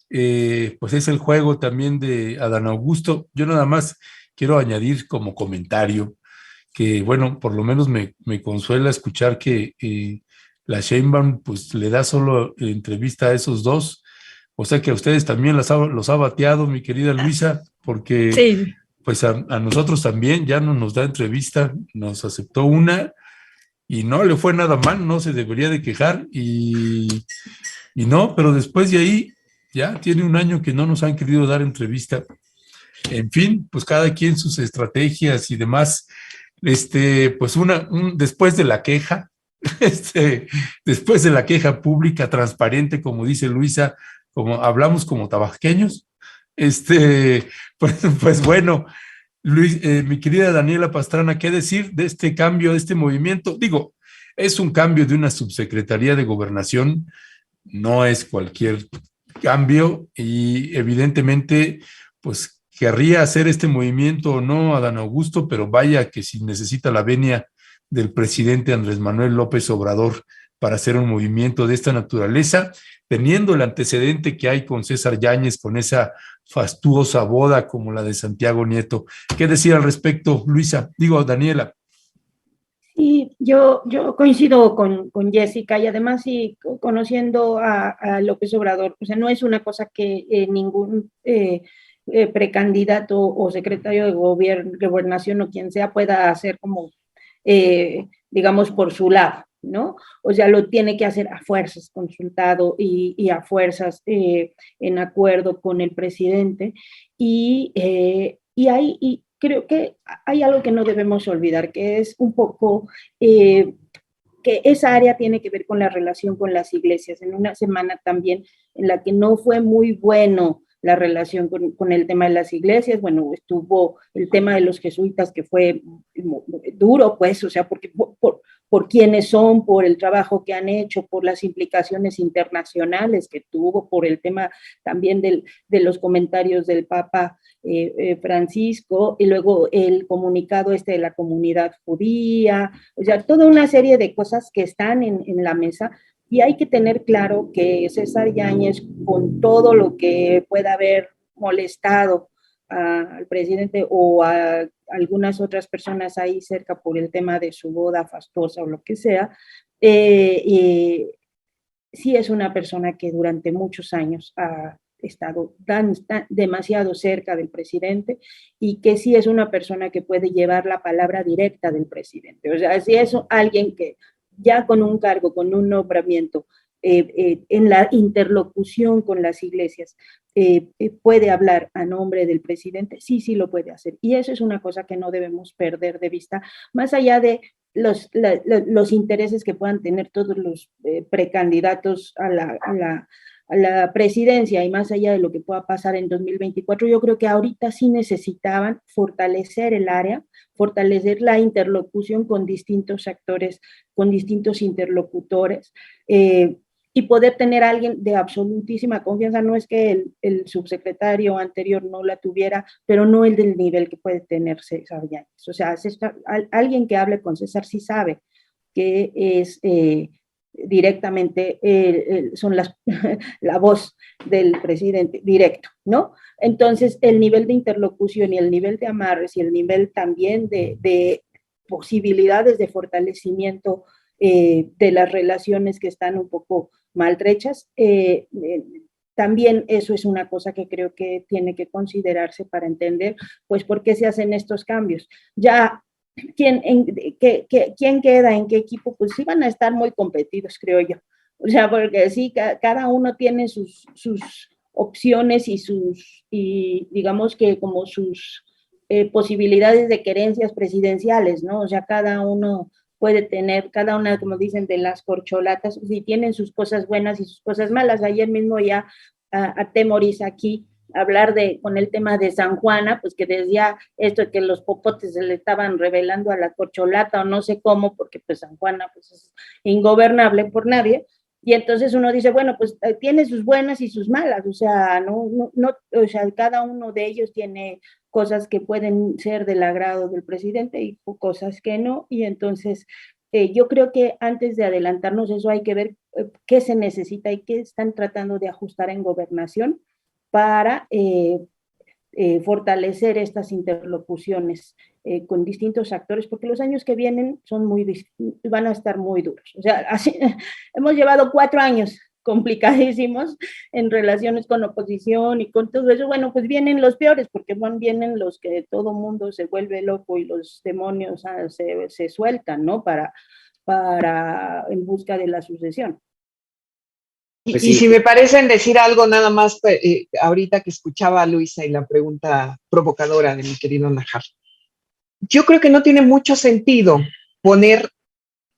Pues es el juego también de Adán Augusto. Yo nada más quiero añadir como comentario que, bueno, por lo menos me consuela escuchar que la Sheinbaum pues le da solo entrevista a esos dos, o sea que a ustedes también los ha bateado, mi querida Luisa, porque sí, pues a nosotros también ya no nos da entrevista, nos aceptó una y no le fue nada mal, no se debería de quejar y no, pero después de ahí ya tiene un año que no nos han querido dar entrevista. En fin, pues cada quien sus estrategias y demás. Pues después de la queja, después de la queja pública, transparente, como dice Luisa, como hablamos como tabasqueños, pues bueno, Luis, mi querida Daniela Pastrana, ¿qué decir de este cambio, de este movimiento? Digo, es un cambio de una subsecretaría de gobernación, no es cualquier cambio y evidentemente, pues querría hacer este movimiento o no Adán Augusto, pero vaya que si necesita la venia del presidente Andrés Manuel López Obrador para hacer un movimiento de esta naturaleza, teniendo el antecedente que hay con César Yáñez, con esa fastuosa boda como la de Santiago Nieto. ¿Qué decir al respecto, Luisa? Digo, Daniela. Sí, yo coincido con Jessica y además sí, conociendo a López Obrador, o sea, no es una cosa que ningún precandidato o secretario de gobernación o quien sea pueda hacer como, digamos, por su lado, ¿no? O sea, lo tiene que hacer a fuerzas, consultado y a fuerzas en acuerdo con el presidente. Y creo que hay algo que no debemos olvidar, que es un poco que esa área tiene que ver con la relación con las iglesias. En una semana también en la que no fue muy bueno la relación con el tema de las iglesias, bueno, estuvo el tema de los jesuitas que fue duro, pues, o sea, porque por quiénes son, por el trabajo que han hecho, por las implicaciones internacionales que tuvo, por el tema también de los comentarios del Papa Francisco, y luego el comunicado de la comunidad judía, o sea, toda una serie de cosas que están en la mesa. Y hay que tener claro que César Yáñez, con todo lo que pueda haber molestado al presidente o a algunas otras personas ahí cerca por el tema de su boda fastuosa o lo que sea, sí es una persona que durante muchos años ha estado demasiado cerca del presidente y que sí es una persona que puede llevar la palabra directa del presidente. O sea, si es alguien que ya con un cargo, con un nombramiento, en la interlocución con las iglesias, puede hablar a nombre del presidente, sí lo puede hacer. Y eso es una cosa que no debemos perder de vista, más allá de los intereses que puedan tener todos los precandidatos a la presidencia y más allá de lo que pueda pasar en 2024, yo creo que ahorita sí necesitaban fortalecer el área, fortalecer la interlocución con distintos actores, con distintos interlocutores, y poder tener a alguien de absolutísima confianza. No es que el subsecretario anterior no la tuviera, pero no el del nivel que puede tener César Yáñez. O sea, alguien que hable con César sí sabe que es directamente, son la voz del presidente directo, ¿no? Entonces, el nivel de interlocución y el nivel de amarres y el nivel también de posibilidades de fortalecimiento de las relaciones que están un poco maltrechas, también eso es una cosa que creo que tiene que considerarse para entender, pues, por qué se hacen estos cambios. Ya, ¿quién queda en qué equipo? Pues sí van a estar muy competidos, creo yo. O sea, porque sí, cada uno tiene sus opciones y digamos que como sus posibilidades de querencias presidenciales, ¿no? O sea, cada uno puede tener, cada una, como dicen, de las corcholatas, si tienen sus cosas buenas y sus cosas malas. Ayer mismo ya atemoriza aquí hablar con el tema de San Juana, pues que decía esto de que los popotes se le estaban revelando a la corcholata o no sé cómo, porque pues San Juana pues es ingobernable por nadie. Y entonces uno dice, bueno, pues tiene sus buenas y sus malas, o sea, no, o sea, cada uno de ellos tiene cosas que pueden ser del agrado del presidente y cosas que no, y entonces yo creo que antes de adelantarnos eso hay que ver qué se necesita y qué están tratando de ajustar en gobernación para fortalecer estas interlocuciones con distintos actores, porque los años que vienen van a estar muy duros. O sea, así, hemos llevado 4 años complicadísimos en relaciones con oposición y con todo eso. Bueno, pues vienen los peores, porque vienen los que todo mundo se vuelve loco y los demonios se sueltan, ¿no? En busca de la sucesión. Pues sí. Y si me parecen decir algo nada más, ahorita que escuchaba a Luisa y la pregunta provocadora de mi querido Najar, yo creo que no tiene mucho sentido poner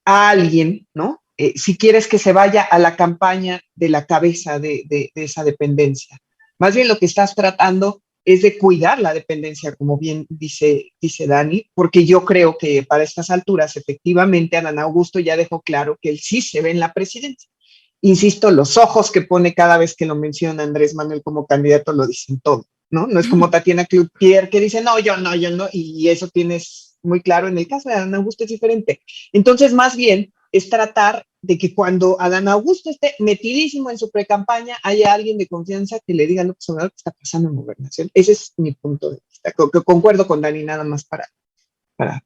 a alguien, ¿no? Si quieres que se vaya a la campaña de la cabeza de esa dependencia. Más bien lo que estás tratando es de cuidar la dependencia, como bien dice Dani, porque yo creo que para estas alturas, efectivamente, Adán Augusto ya dejó claro que él sí se ve en la presidencia. Insisto, los ojos que pone cada vez que lo menciona Andrés Manuel como candidato lo dicen todo, ¿no? No es como Tatiana Cloutier que dice, no, yo no, y eso tienes muy claro. En el caso de Adán Augusto es diferente. Entonces, más bien, es tratar de que cuando Adán Augusto esté metidísimo en su precampaña, haya alguien de confianza que le diga lo que está pasando en gobernación. Ese es mi punto de vista. Concuerdo con Dani, nada más para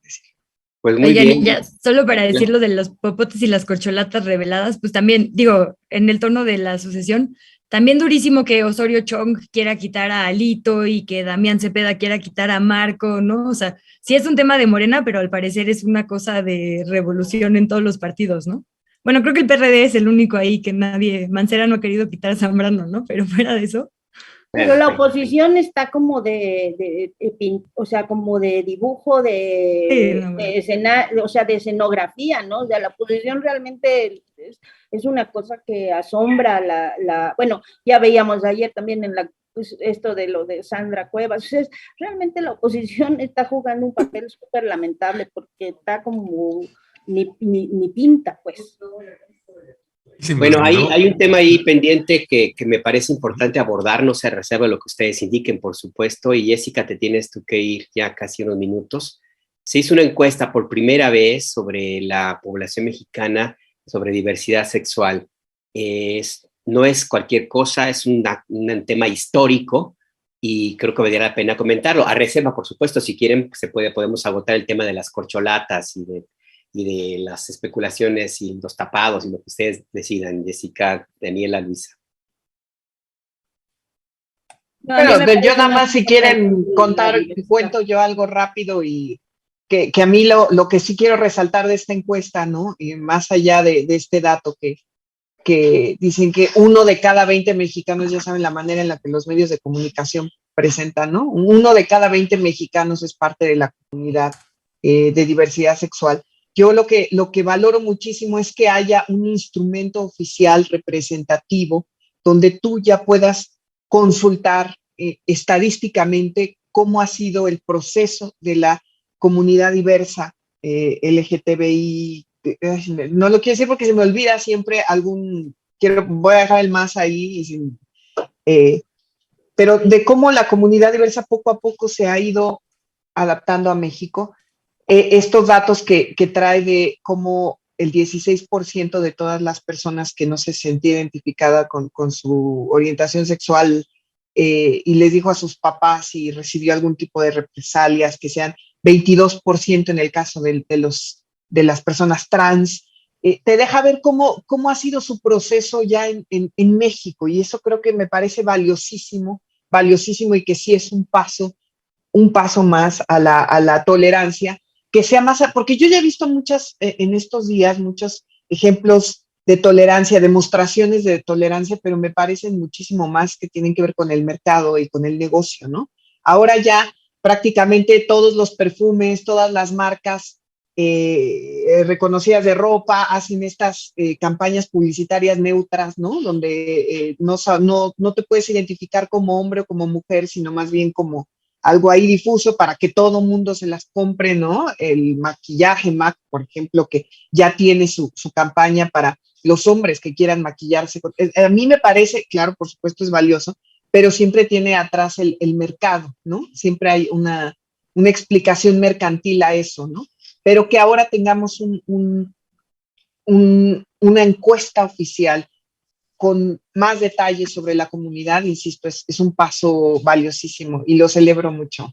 decir. Pues muy bien. Ya, solo para decir lo de los popotes y las corcholatas reveladas, pues también, digo, en el tono de la sucesión, también durísimo que Osorio Chong quiera quitar a Alito y que Damián Cepeda quiera quitar a Marco, ¿no? O sea, sí es un tema de Morena, pero al parecer es una cosa de revolución en todos los partidos, ¿no? Bueno, creo que el PRD es el único ahí que Mancera no ha querido quitar a Zambrano, ¿no? Pero fuera de eso. Pero la oposición está como o sea, como de dibujo, de escenografía, ¿no? O sea, la oposición realmente es una cosa que asombra bueno, ya veíamos ayer también en pues, esto de lo de Sandra Cuevas. Entonces, realmente la oposición está jugando un papel súper lamentable porque está como ni pinta, pues. Bueno, hay un tema ahí pendiente que me parece importante abordar, no se reserva lo que ustedes indiquen, por supuesto, y Jessica, te tienes tú que ir ya casi unos minutos. Se hizo una encuesta por primera vez sobre la población mexicana, sobre diversidad sexual. No es cualquier cosa, es un tema histórico, y creo que valdría la pena comentarlo. A reserva, por supuesto, si quieren, podemos agotar el tema de las corcholatas y de las especulaciones y los tapados y lo que ustedes decidan, Jessica, Daniela, Luisa. No, Bueno, yo nada más si quieren contar, cuento yo algo rápido y que a mí lo que sí quiero resaltar de esta encuesta, ¿no? Y más allá de este dato que dicen que 1 de cada 20 mexicanos, ya saben la manera en la que los medios de comunicación presentan, ¿no? 1 de cada 20 mexicanos es parte de la comunidad de diversidad sexual. Yo lo que valoro muchísimo es que haya un instrumento oficial representativo donde tú ya puedas consultar estadísticamente cómo ha sido el proceso de la comunidad diversa LGTBI. No lo quiero decir porque se me olvida siempre voy a dejar el más ahí, pero de cómo la comunidad diversa poco a poco se ha ido adaptando a México. Estos datos que trae de cómo el 16% de todas las personas que no se sentía identificada con su orientación sexual y les dijo a sus papás y recibió algún tipo de represalias, que sean 22% en el caso de las personas trans, te deja ver cómo ha sido su proceso ya en México, y eso creo que me parece valiosísimo y que sí es un paso más a la tolerancia, que sea más, porque yo ya he visto en estos días muchos ejemplos de tolerancia, demostraciones de tolerancia, pero me parecen muchísimo más que tienen que ver con el mercado y con el negocio, ¿no? Ahora ya prácticamente todos los perfumes, todas las marcas reconocidas de ropa hacen estas campañas publicitarias neutras, ¿no? Donde no te puedes identificar como hombre o como mujer, sino más bien como algo ahí difuso para que todo mundo se las compre, ¿no? El maquillaje MAC, por ejemplo, que ya tiene su campaña para los hombres que quieran maquillarse. A mí me parece, claro, por supuesto es valioso, pero siempre tiene atrás el mercado, ¿no? Siempre hay una explicación mercantil a eso, ¿no? Pero que ahora tengamos una encuesta oficial con más detalles sobre la comunidad, insisto, es un paso valiosísimo y lo celebro mucho.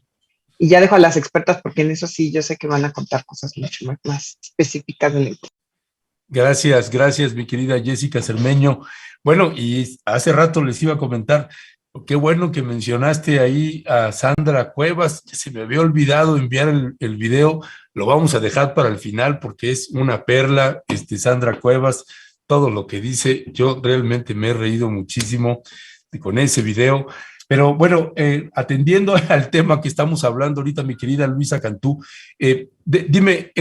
Y ya dejo a las expertas porque en eso sí yo sé que van a contar cosas mucho más específicas de la encuesta. Gracias, mi querida Jessica Cermeño. Bueno, y hace rato les iba a comentar, qué bueno que mencionaste ahí a Sandra Cuevas, se me había olvidado enviar el video, lo vamos a dejar para el final porque es una perla, Sandra Cuevas, todo lo que dice, yo realmente me he reído muchísimo con ese video. Pero bueno, atendiendo al tema que estamos hablando ahorita, mi querida Luisa Cantú, dime,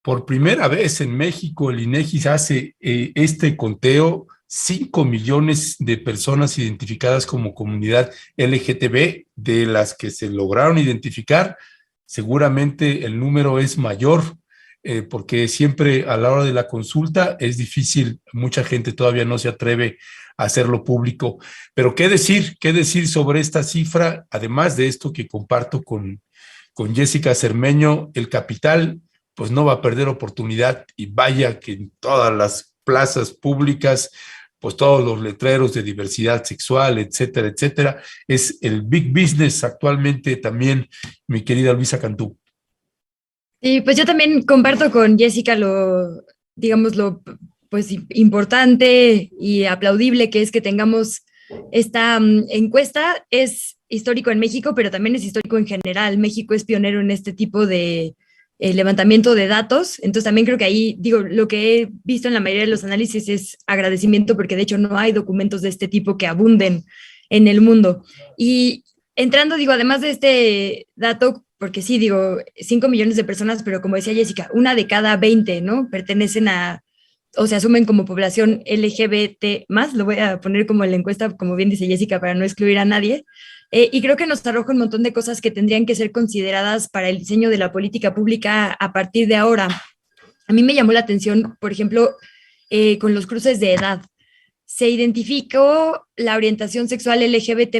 por primera vez en México el INEGI hace este conteo, 5 millones de personas identificadas como comunidad LGTB, de las que se lograron identificar, seguramente el número es mayor, porque siempre a la hora de la consulta es difícil, mucha gente todavía no se atreve a hacerlo público. Pero ¿qué decir sobre esta cifra? Además de esto que comparto con Jessica Cermeño, el capital pues no va a perder oportunidad, y vaya que en todas las plazas públicas, pues todos los letreros de diversidad sexual, etcétera, etcétera, es el big business actualmente también, mi querida Luisa Cantú. Sí, pues yo también comparto con Jessica lo pues importante y aplaudible que es que tengamos esta encuesta. Es histórico en México, pero también es histórico en general. México es pionero en este tipo de levantamiento de datos, entonces también creo que ahí, lo que he visto en la mayoría de los análisis es agradecimiento, porque de hecho no hay documentos de este tipo que abunden en el mundo. Y entrando, además de este dato, porque sí, 5 millones de personas, pero como decía Jessica, 1 de cada 20, ¿no? Pertenecen o se asumen como población LGBT+, lo voy a poner como en la encuesta, como bien dice Jessica, para no excluir a nadie. Y creo que nos arroja un montón de cosas que tendrían que ser consideradas para el diseño de la política pública a partir de ahora. A mí me llamó la atención, por ejemplo, con los cruces de edad. Se identificó la orientación sexual LGBT+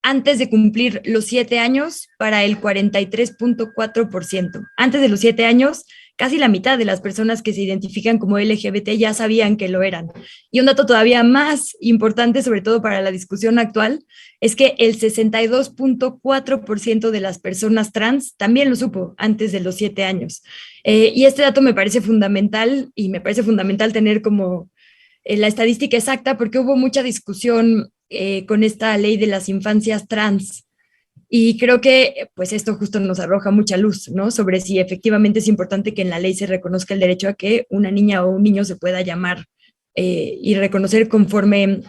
antes de cumplir los 7 años para el 43.4%. Antes de los 7 años, casi la mitad de las personas que se identifican como LGBT ya sabían que lo eran. Y un dato todavía más importante, sobre todo para la discusión actual, es que el 62.4% de las personas trans también lo supo antes de los 7 años. Y este dato me parece fundamental, y me parece fundamental tener como la estadística exacta, porque hubo mucha discusión con esta ley de las infancias trans. Y creo que pues esto justo nos arroja mucha luz, ¿no? Sobre si efectivamente es importante que en la ley se reconozca el derecho a que una niña o un niño se pueda llamar y reconocer conforme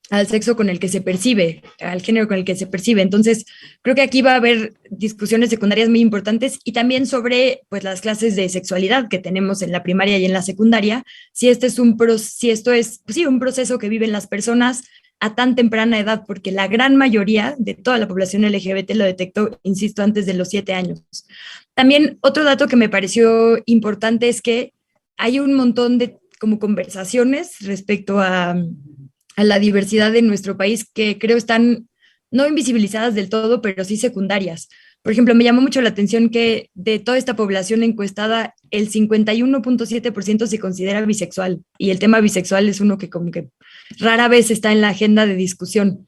al sexo con el que se percibe, al género con el que se percibe. Entonces, creo que aquí va a haber discusiones secundarias muy importantes y también sobre pues, las clases de sexualidad que tenemos en la primaria y en la secundaria, si esto es un proceso que viven las personas a tan temprana edad, porque la gran mayoría de toda la población LGBT lo detectó, insisto, antes de los 7 años. También otro dato que me pareció importante es que hay un montón de como conversaciones respecto a la diversidad de nuestro país que creo están no invisibilizadas del todo, pero sí secundarias. Por ejemplo, me llamó mucho la atención que de toda esta población encuestada, el 51.7% se considera bisexual, y el tema bisexual es uno que como que rara vez está en la agenda de discusión.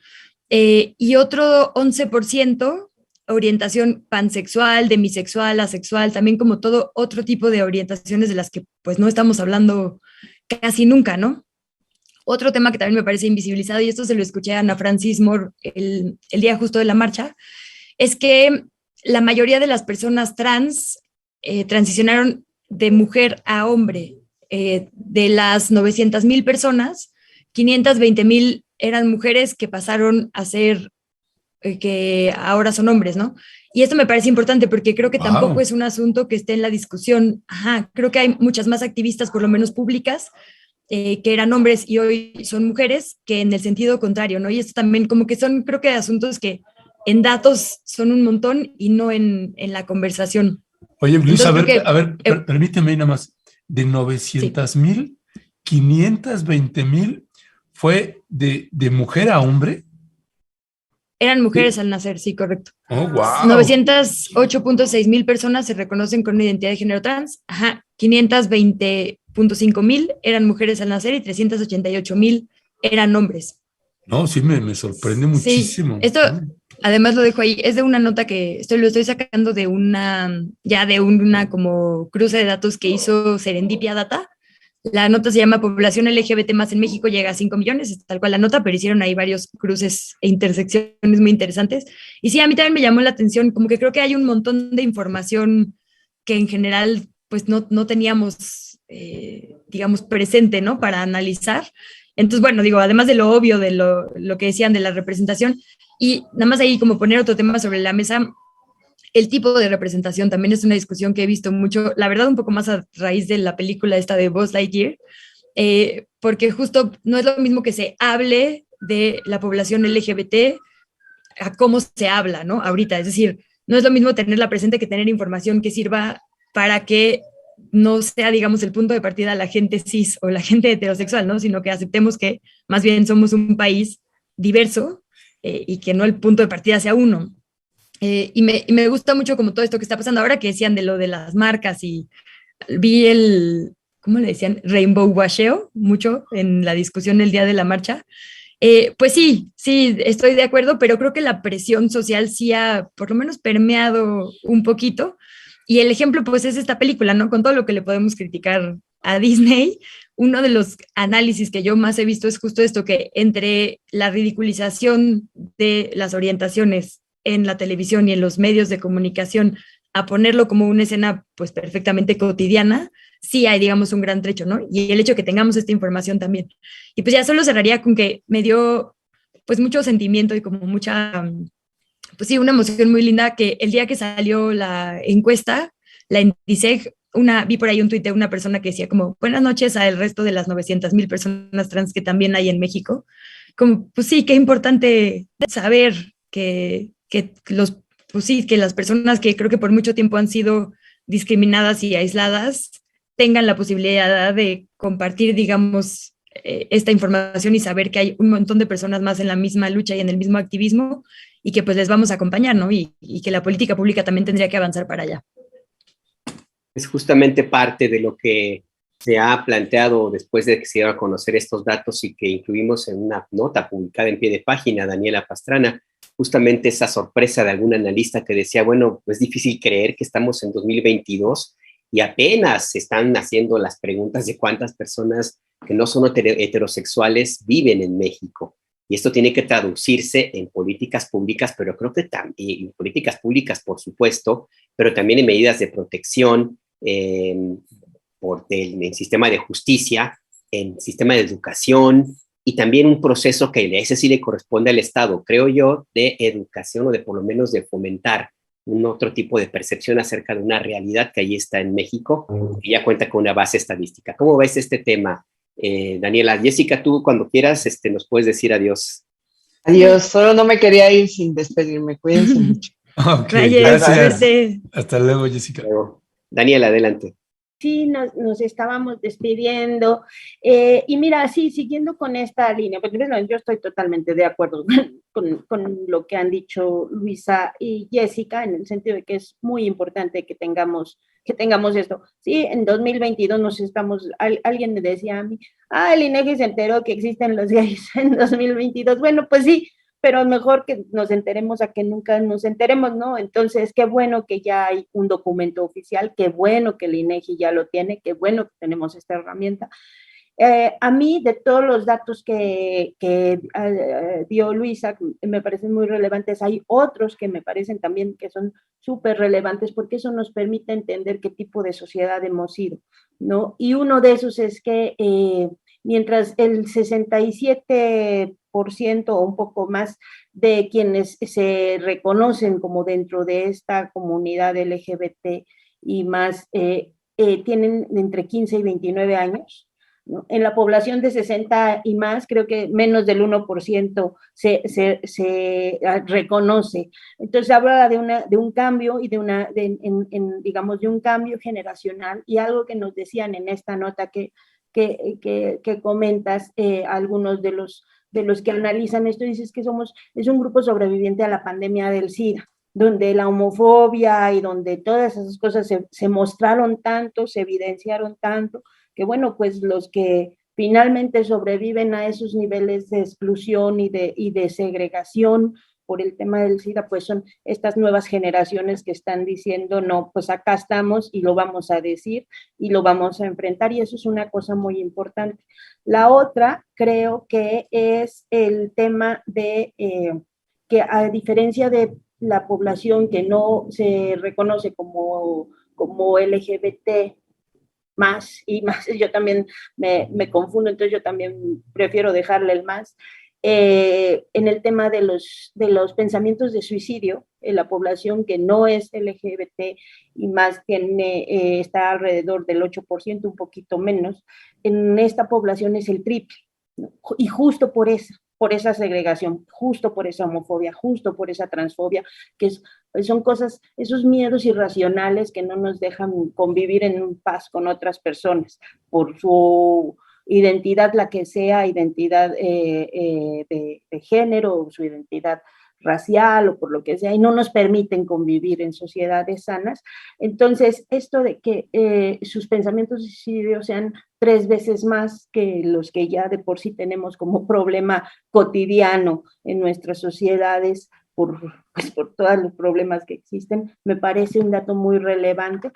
Y otro 11% orientación pansexual, demisexual, asexual, también como todo otro tipo de orientaciones de las que pues no estamos hablando casi nunca, ¿no? Otro tema que también me parece invisibilizado, y esto se lo escuché a Ana Francis Moore el día justo de la marcha, es que la mayoría de las personas trans transicionaron de mujer a hombre. De las 900,000 personas, 520,000 eran mujeres que pasaron a ser, que ahora son hombres, ¿no? Y esto me parece importante porque creo que tampoco es un asunto que esté en la discusión. Ajá, creo que hay muchas más activistas, por lo menos públicas, que eran hombres y hoy son mujeres, que en el sentido contrario, ¿no? Y esto también como que son, creo que asuntos que en datos son un montón y no en la conversación. Oye, Luis, Entonces, permíteme nada más. De 900,000, 520,000 fue de mujer a hombre. Eran mujeres al nacer, sí, correcto. Oh, wow. 908.6 mil personas se reconocen con una identidad de género trans. Ajá, 520.5 mil eran mujeres al nacer y 388,000 eran hombres. No, sí, me sorprende muchísimo. Sí, esto, además lo dejo ahí, es de una nota que lo estoy sacando de una como cruce de datos que hizo Serendipia Data. La nota se llama Población LGBT más en México llega a 5 millones, es tal cual la nota, pero hicieron ahí varios cruces e intersecciones muy interesantes. Y sí, a mí también me llamó la atención, como que creo que hay un montón de información que en general pues no teníamos, digamos, presente, ¿no? Para analizar. Entonces, bueno, digo, además de lo obvio, de lo que decían de la representación, y nada más ahí como poner otro tema sobre la mesa, el tipo de representación también es una discusión que he visto mucho, la verdad un poco más a raíz de la película esta de Buzz Lightyear, porque justo no es lo mismo que se hable de la población LGBT a cómo se habla, ¿no? Ahorita, es decir, no es lo mismo tenerla presente que tener información que sirva para que no sea, digamos, el punto de partida la gente cis o la gente heterosexual, ¿no? Sino que aceptemos que más bien somos un país diverso y que no el punto de partida sea uno. Y me gusta mucho como todo esto que está pasando ahora, que decían de lo de las marcas, y vi ¿cómo le decían? Rainbow washeo mucho en la discusión el día de la marcha. Pues sí, estoy de acuerdo, pero creo que la presión social sí ha por lo menos permeado un poquito. Y el ejemplo pues es esta película, ¿no? Con todo lo que le podemos criticar a Disney, uno de los análisis que yo más he visto es justo esto, que entre la ridiculización de las orientaciones en la televisión y en los medios de comunicación a ponerlo como una escena pues perfectamente cotidiana, sí hay, digamos, un gran trecho, ¿no? Y el hecho de que tengamos esta información también. Y pues ya solo cerraría con que me dio pues mucho sentimiento y como mucha, pues sí, una emoción muy linda, que el día que salió la encuesta, la Indiseg, vi por ahí un tuit de una persona que decía como, buenas noches al resto de las 900,000 personas trans que también hay en México. Como, pues sí, qué importante saber que las personas que creo que por mucho tiempo han sido discriminadas y aisladas tengan la posibilidad de compartir, digamos, esta información y saber que hay un montón de personas más en la misma lucha y en el mismo activismo, y que pues les vamos a acompañar, ¿no? Y que la política pública también tendría que avanzar para allá. Es justamente parte de lo que se ha planteado después de que se dieron a conocer estos datos y que incluimos en una nota publicada en pie de página, Daniela Pastrana, justamente esa sorpresa de algún analista que decía, bueno, es difícil creer que estamos en 2022 y apenas se están haciendo las preguntas de cuántas personas que no son heterosexuales viven en México. Y esto tiene que traducirse en políticas públicas, pero creo que también, en políticas públicas, por supuesto, pero también en medidas de protección, en sistema de justicia, en sistema de educación, y también un proceso que ese sí le corresponde al Estado, creo yo, de educación o de por lo menos de fomentar un otro tipo de percepción acerca de una realidad que ahí está en México, que ya cuenta con una base estadística. ¿Cómo ves este tema, Daniela? Jessica, tú cuando quieras nos puedes decir adiós. Adiós, solo no me quería ir sin despedirme, cuídense mucho. Ok, Reyes, gracias. suerte. Hasta luego, Jessica. Luego. Daniela, adelante. Sí, nos estábamos despidiendo. Y mira, sí, siguiendo con esta línea, pues yo estoy totalmente de acuerdo con lo que han dicho Luisa y Jessica, en el sentido de que es muy importante que tengamos esto. Sí, en 2022 alguien me decía a mí, el INEGI se enteró que existen los gays en 2022. Bueno, pues sí, pero mejor que nos enteremos a que nunca nos enteremos, ¿no? Entonces, qué bueno que ya hay un documento oficial, qué bueno que el INEGI ya lo tiene, qué bueno que tenemos esta herramienta. A mí, de todos los datos que dio Luisa, me parecen muy relevantes, hay otros que me parecen también que son súper relevantes porque eso nos permite entender qué tipo de sociedad hemos sido, ¿no? Y uno de esos es que mientras el 67% o un poco más de quienes se reconocen como dentro de esta comunidad LGBT y más tienen entre 15 y 29 años, ¿no? En la población de 60 y más, creo que menos del 1% se reconoce. Entonces habla de un cambio y digamos, de un cambio generacional, y algo que nos decían en esta nota que comentas, algunos de los que analizan esto, dices que es un grupo sobreviviente a la pandemia del SIDA, donde la homofobia y donde todas esas cosas se mostraron tanto, se evidenciaron tanto, que bueno, pues los que finalmente sobreviven a esos niveles de exclusión y de segregación por el tema del SIDA, pues son estas nuevas generaciones que están diciendo, no, pues acá estamos y lo vamos a decir y lo vamos a enfrentar, y eso es una cosa muy importante. La otra, creo que es el tema de que a diferencia de la población que no se reconoce como LGBT, más y más, yo también me confundo, entonces yo también prefiero dejarle el más. En el tema de los pensamientos de suicidio, la población que no es LGBT y más está alrededor del 8%, un poquito menos, en esta población es el triple, ¿no? Y justo por esa segregación, justo por esa homofobia, justo por esa transfobia, que son cosas, esos miedos irracionales que no nos dejan convivir en paz con otras personas por su identidad, la que sea, identidad de género, o su identidad racial o por lo que sea, y no nos permiten convivir en sociedades sanas. Entonces, esto de que sus pensamientos de suicidio sean 3 veces más que los que ya de por sí tenemos como problema cotidiano en nuestras sociedades, por todos los problemas que existen, me parece un dato muy relevante.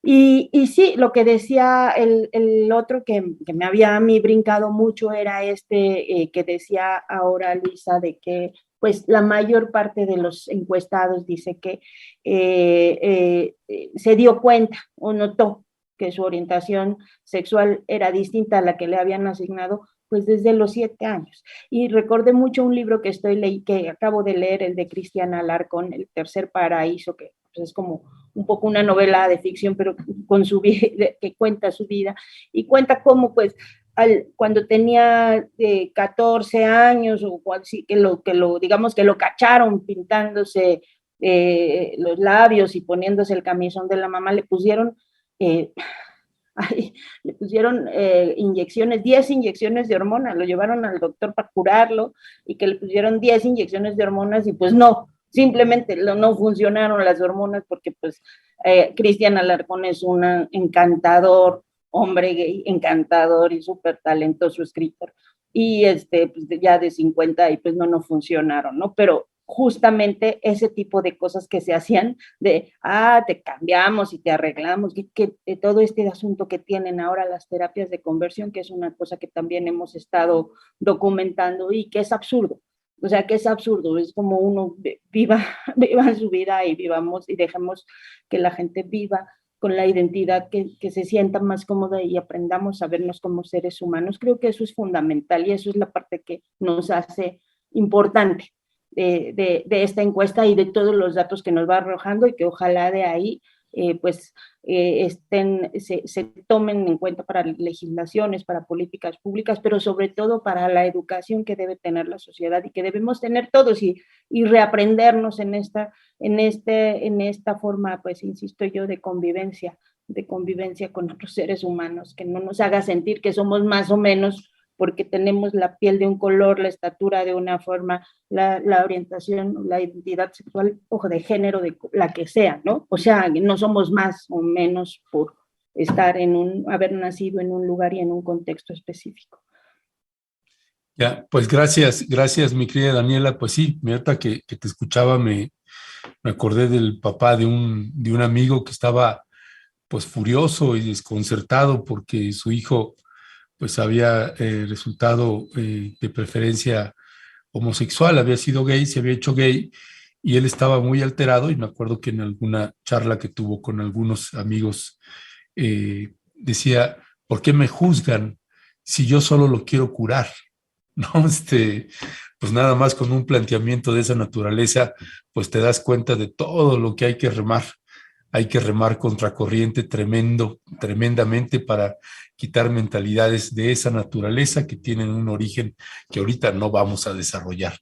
Y sí, lo que decía el otro que me había a mí brincado mucho era que decía ahora Luisa, de que pues la mayor parte de los encuestados dice que se dio cuenta o notó que su orientación sexual era distinta a la que le habían asignado pues desde los 7 años. Y recordé mucho un libro que acabo de leer, el de Cristiana Alarcón, El Tercer Paraíso, que pues, es como un poco una novela de ficción, pero que cuenta su vida, y cuenta cómo pues cuando tenía 14 años, o digamos que lo cacharon pintándose los labios y poniéndose el camisón de la mamá, le pusieron inyecciones, 10 inyecciones de hormonas, lo llevaron al doctor para curarlo, y que le pusieron 10 inyecciones de hormonas, y pues no simplemente no funcionaron las hormonas porque pues Cristian Alarcón es un encantador, hombre gay, encantador y súper talentoso escritor, y pues ya de 50 y pues no funcionaron, ¿no? Pero justamente ese tipo de cosas que se hacían de, te cambiamos y te arreglamos, que todo este asunto que tienen ahora las terapias de conversión, que es una cosa que también hemos estado documentando y que es absurdo. O sea, que es absurdo, es como uno viva su vida y vivamos y dejemos que la gente viva con la identidad que se sienta más cómoda y aprendamos a vernos como seres humanos. Creo que eso es fundamental y eso es la parte que nos hace importante de esta encuesta y de todos los datos que nos va arrojando, y que ojalá de ahí se tomen en cuenta para legislaciones, para políticas públicas, pero sobre todo para la educación que debe tener la sociedad y que debemos tener todos, y reaprendernos en esta forma, pues insisto yo, de convivencia con otros seres humanos, que no nos haga sentir que somos más o menos porque tenemos la piel de un color, la estatura de una forma, la orientación, la identidad sexual o de género, de la que sea, ¿no? O sea, no somos más o menos por haber nacido en un lugar y en un contexto específico. Ya, pues gracias, mi querida Daniela. Pues sí, ahorita que te escuchaba me acordé del papá de un amigo que estaba pues furioso y desconcertado porque su hijo pues había resultado de preferencia homosexual, había sido gay, se había hecho gay, y él estaba muy alterado, y me acuerdo que en alguna charla que tuvo con algunos amigos decía, ¿por qué me juzgan si yo solo lo quiero curar? ¿No? Pues nada más con un planteamiento de esa naturaleza, pues te das cuenta de todo lo que hay que remar contracorriente tremendamente para quitar mentalidades de esa naturaleza que tienen un origen que ahorita no vamos a desarrollar.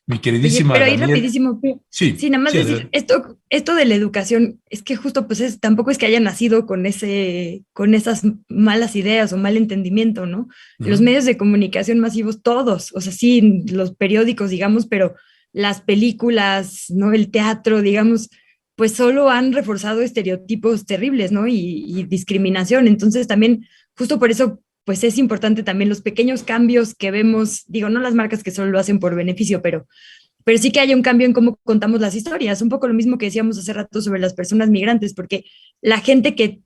Mi queridísima Oye, pero ahí Daniel, rapidísimo, sí, nada más decir, esto de la educación, es que justo pues tampoco es que haya nacido con esas malas ideas o mal entendimiento, ¿no? Los medios de comunicación masivos, todos, o sea, sí, los periódicos, digamos, pero las películas, ¿no? El teatro, digamos, pues solo han reforzado estereotipos terribles, ¿no? Y discriminación. Entonces también, justo por eso, pues es importante también los pequeños cambios que vemos, digo, no las marcas que solo lo hacen por beneficio, pero sí que haya un cambio en cómo contamos las historias. Un poco lo mismo que decíamos hace rato sobre las personas migrantes, porque la gente que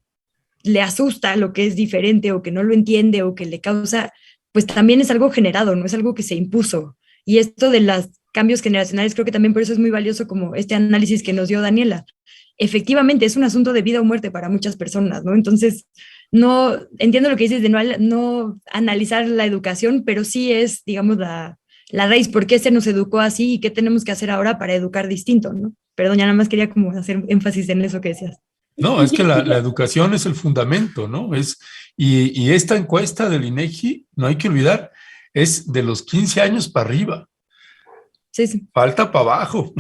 le asusta lo que es diferente o que no lo entiende o que le causa, pues también es algo generado, no es algo que se impuso. Y esto de los cambios generacionales, creo que también por eso es muy valioso como este análisis que nos dio Daniela. Efectivamente, es un asunto de vida o muerte para muchas personas, ¿no? Entonces, no entiendo lo que dices de no analizar la educación, pero sí es, digamos, la raíz, por qué se nos educó así y qué tenemos que hacer ahora para educar distinto, ¿no? Perdón, ya nada más quería como hacer énfasis en eso que decías. No, es que la educación es el fundamento, ¿no? Y esta encuesta del INEGI, no hay que olvidar, es de los 15 años para arriba. Sí. Falta para abajo,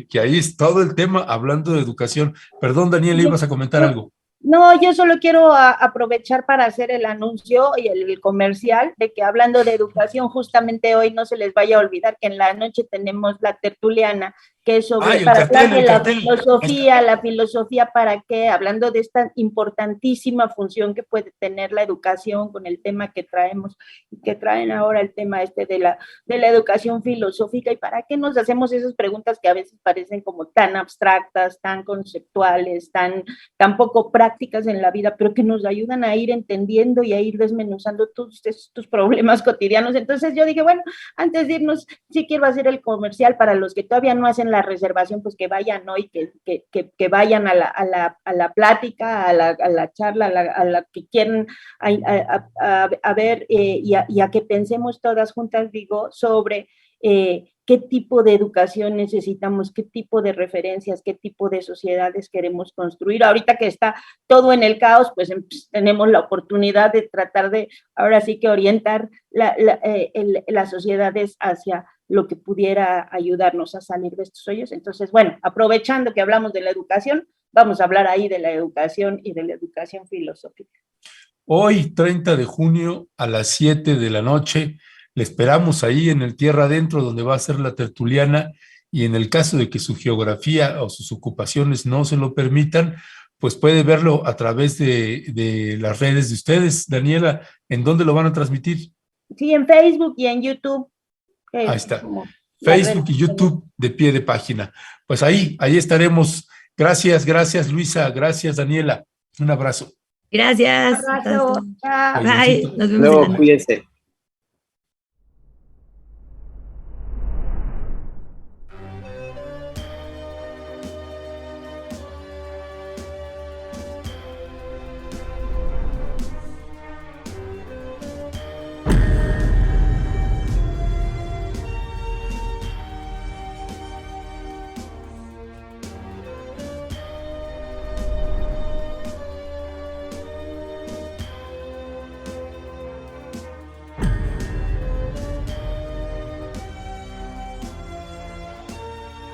que ahí es todo el tema hablando de educación. Perdón, Daniel, ibas a comentar algo. No, yo solo quiero aprovechar para hacer el anuncio y el comercial de que, hablando de educación, justamente hoy no se les vaya a olvidar que en la noche tenemos la tertuliana, que es sobre para hablar de la filosofía para qué, hablando de esta importantísima función que puede tener la educación con el tema que traemos y que traen ahora, el tema de la educación filosófica, y para qué nos hacemos esas preguntas que a veces parecen como tan abstractas, tan conceptuales, tan poco prácticas en la vida, pero que nos ayudan a ir entendiendo y a ir desmenuzando todos estos problemas cotidianos. Entonces yo dije, bueno, antes de irnos, sí quiero hacer el comercial para los que todavía no hacen la reservación, pues que vayan, ¿no? Y que vayan a la plática, a la charla, a la que quieran a ver y a que pensemos todas juntas, digo, sobre qué tipo de educación necesitamos, qué tipo de referencias, qué tipo de sociedades queremos construir. Ahorita que está todo en el caos, pues tenemos la oportunidad de tratar de, ahora sí que orientar las sociedades hacia lo que pudiera ayudarnos a salir de estos hoyos. Entonces, bueno, aprovechando que hablamos de la educación, vamos a hablar ahí de la educación y de la educación filosófica. Hoy, 30 de junio, a las 7 de la noche, le esperamos ahí en el Tierra Adentro, donde va a ser la tertuliana, y en el caso de que su geografía o sus ocupaciones no se lo permitan, pues puede verlo a través de las redes de ustedes. Daniela, ¿en dónde lo van a transmitir? Sí, en Facebook y en YouTube. Ahí está. Facebook y YouTube de pie de página. Pues ahí estaremos. Gracias, Luisa. Gracias, Daniela. Un abrazo. Gracias. Un abrazo. Bye. Nos vemos. Luego, cuídense.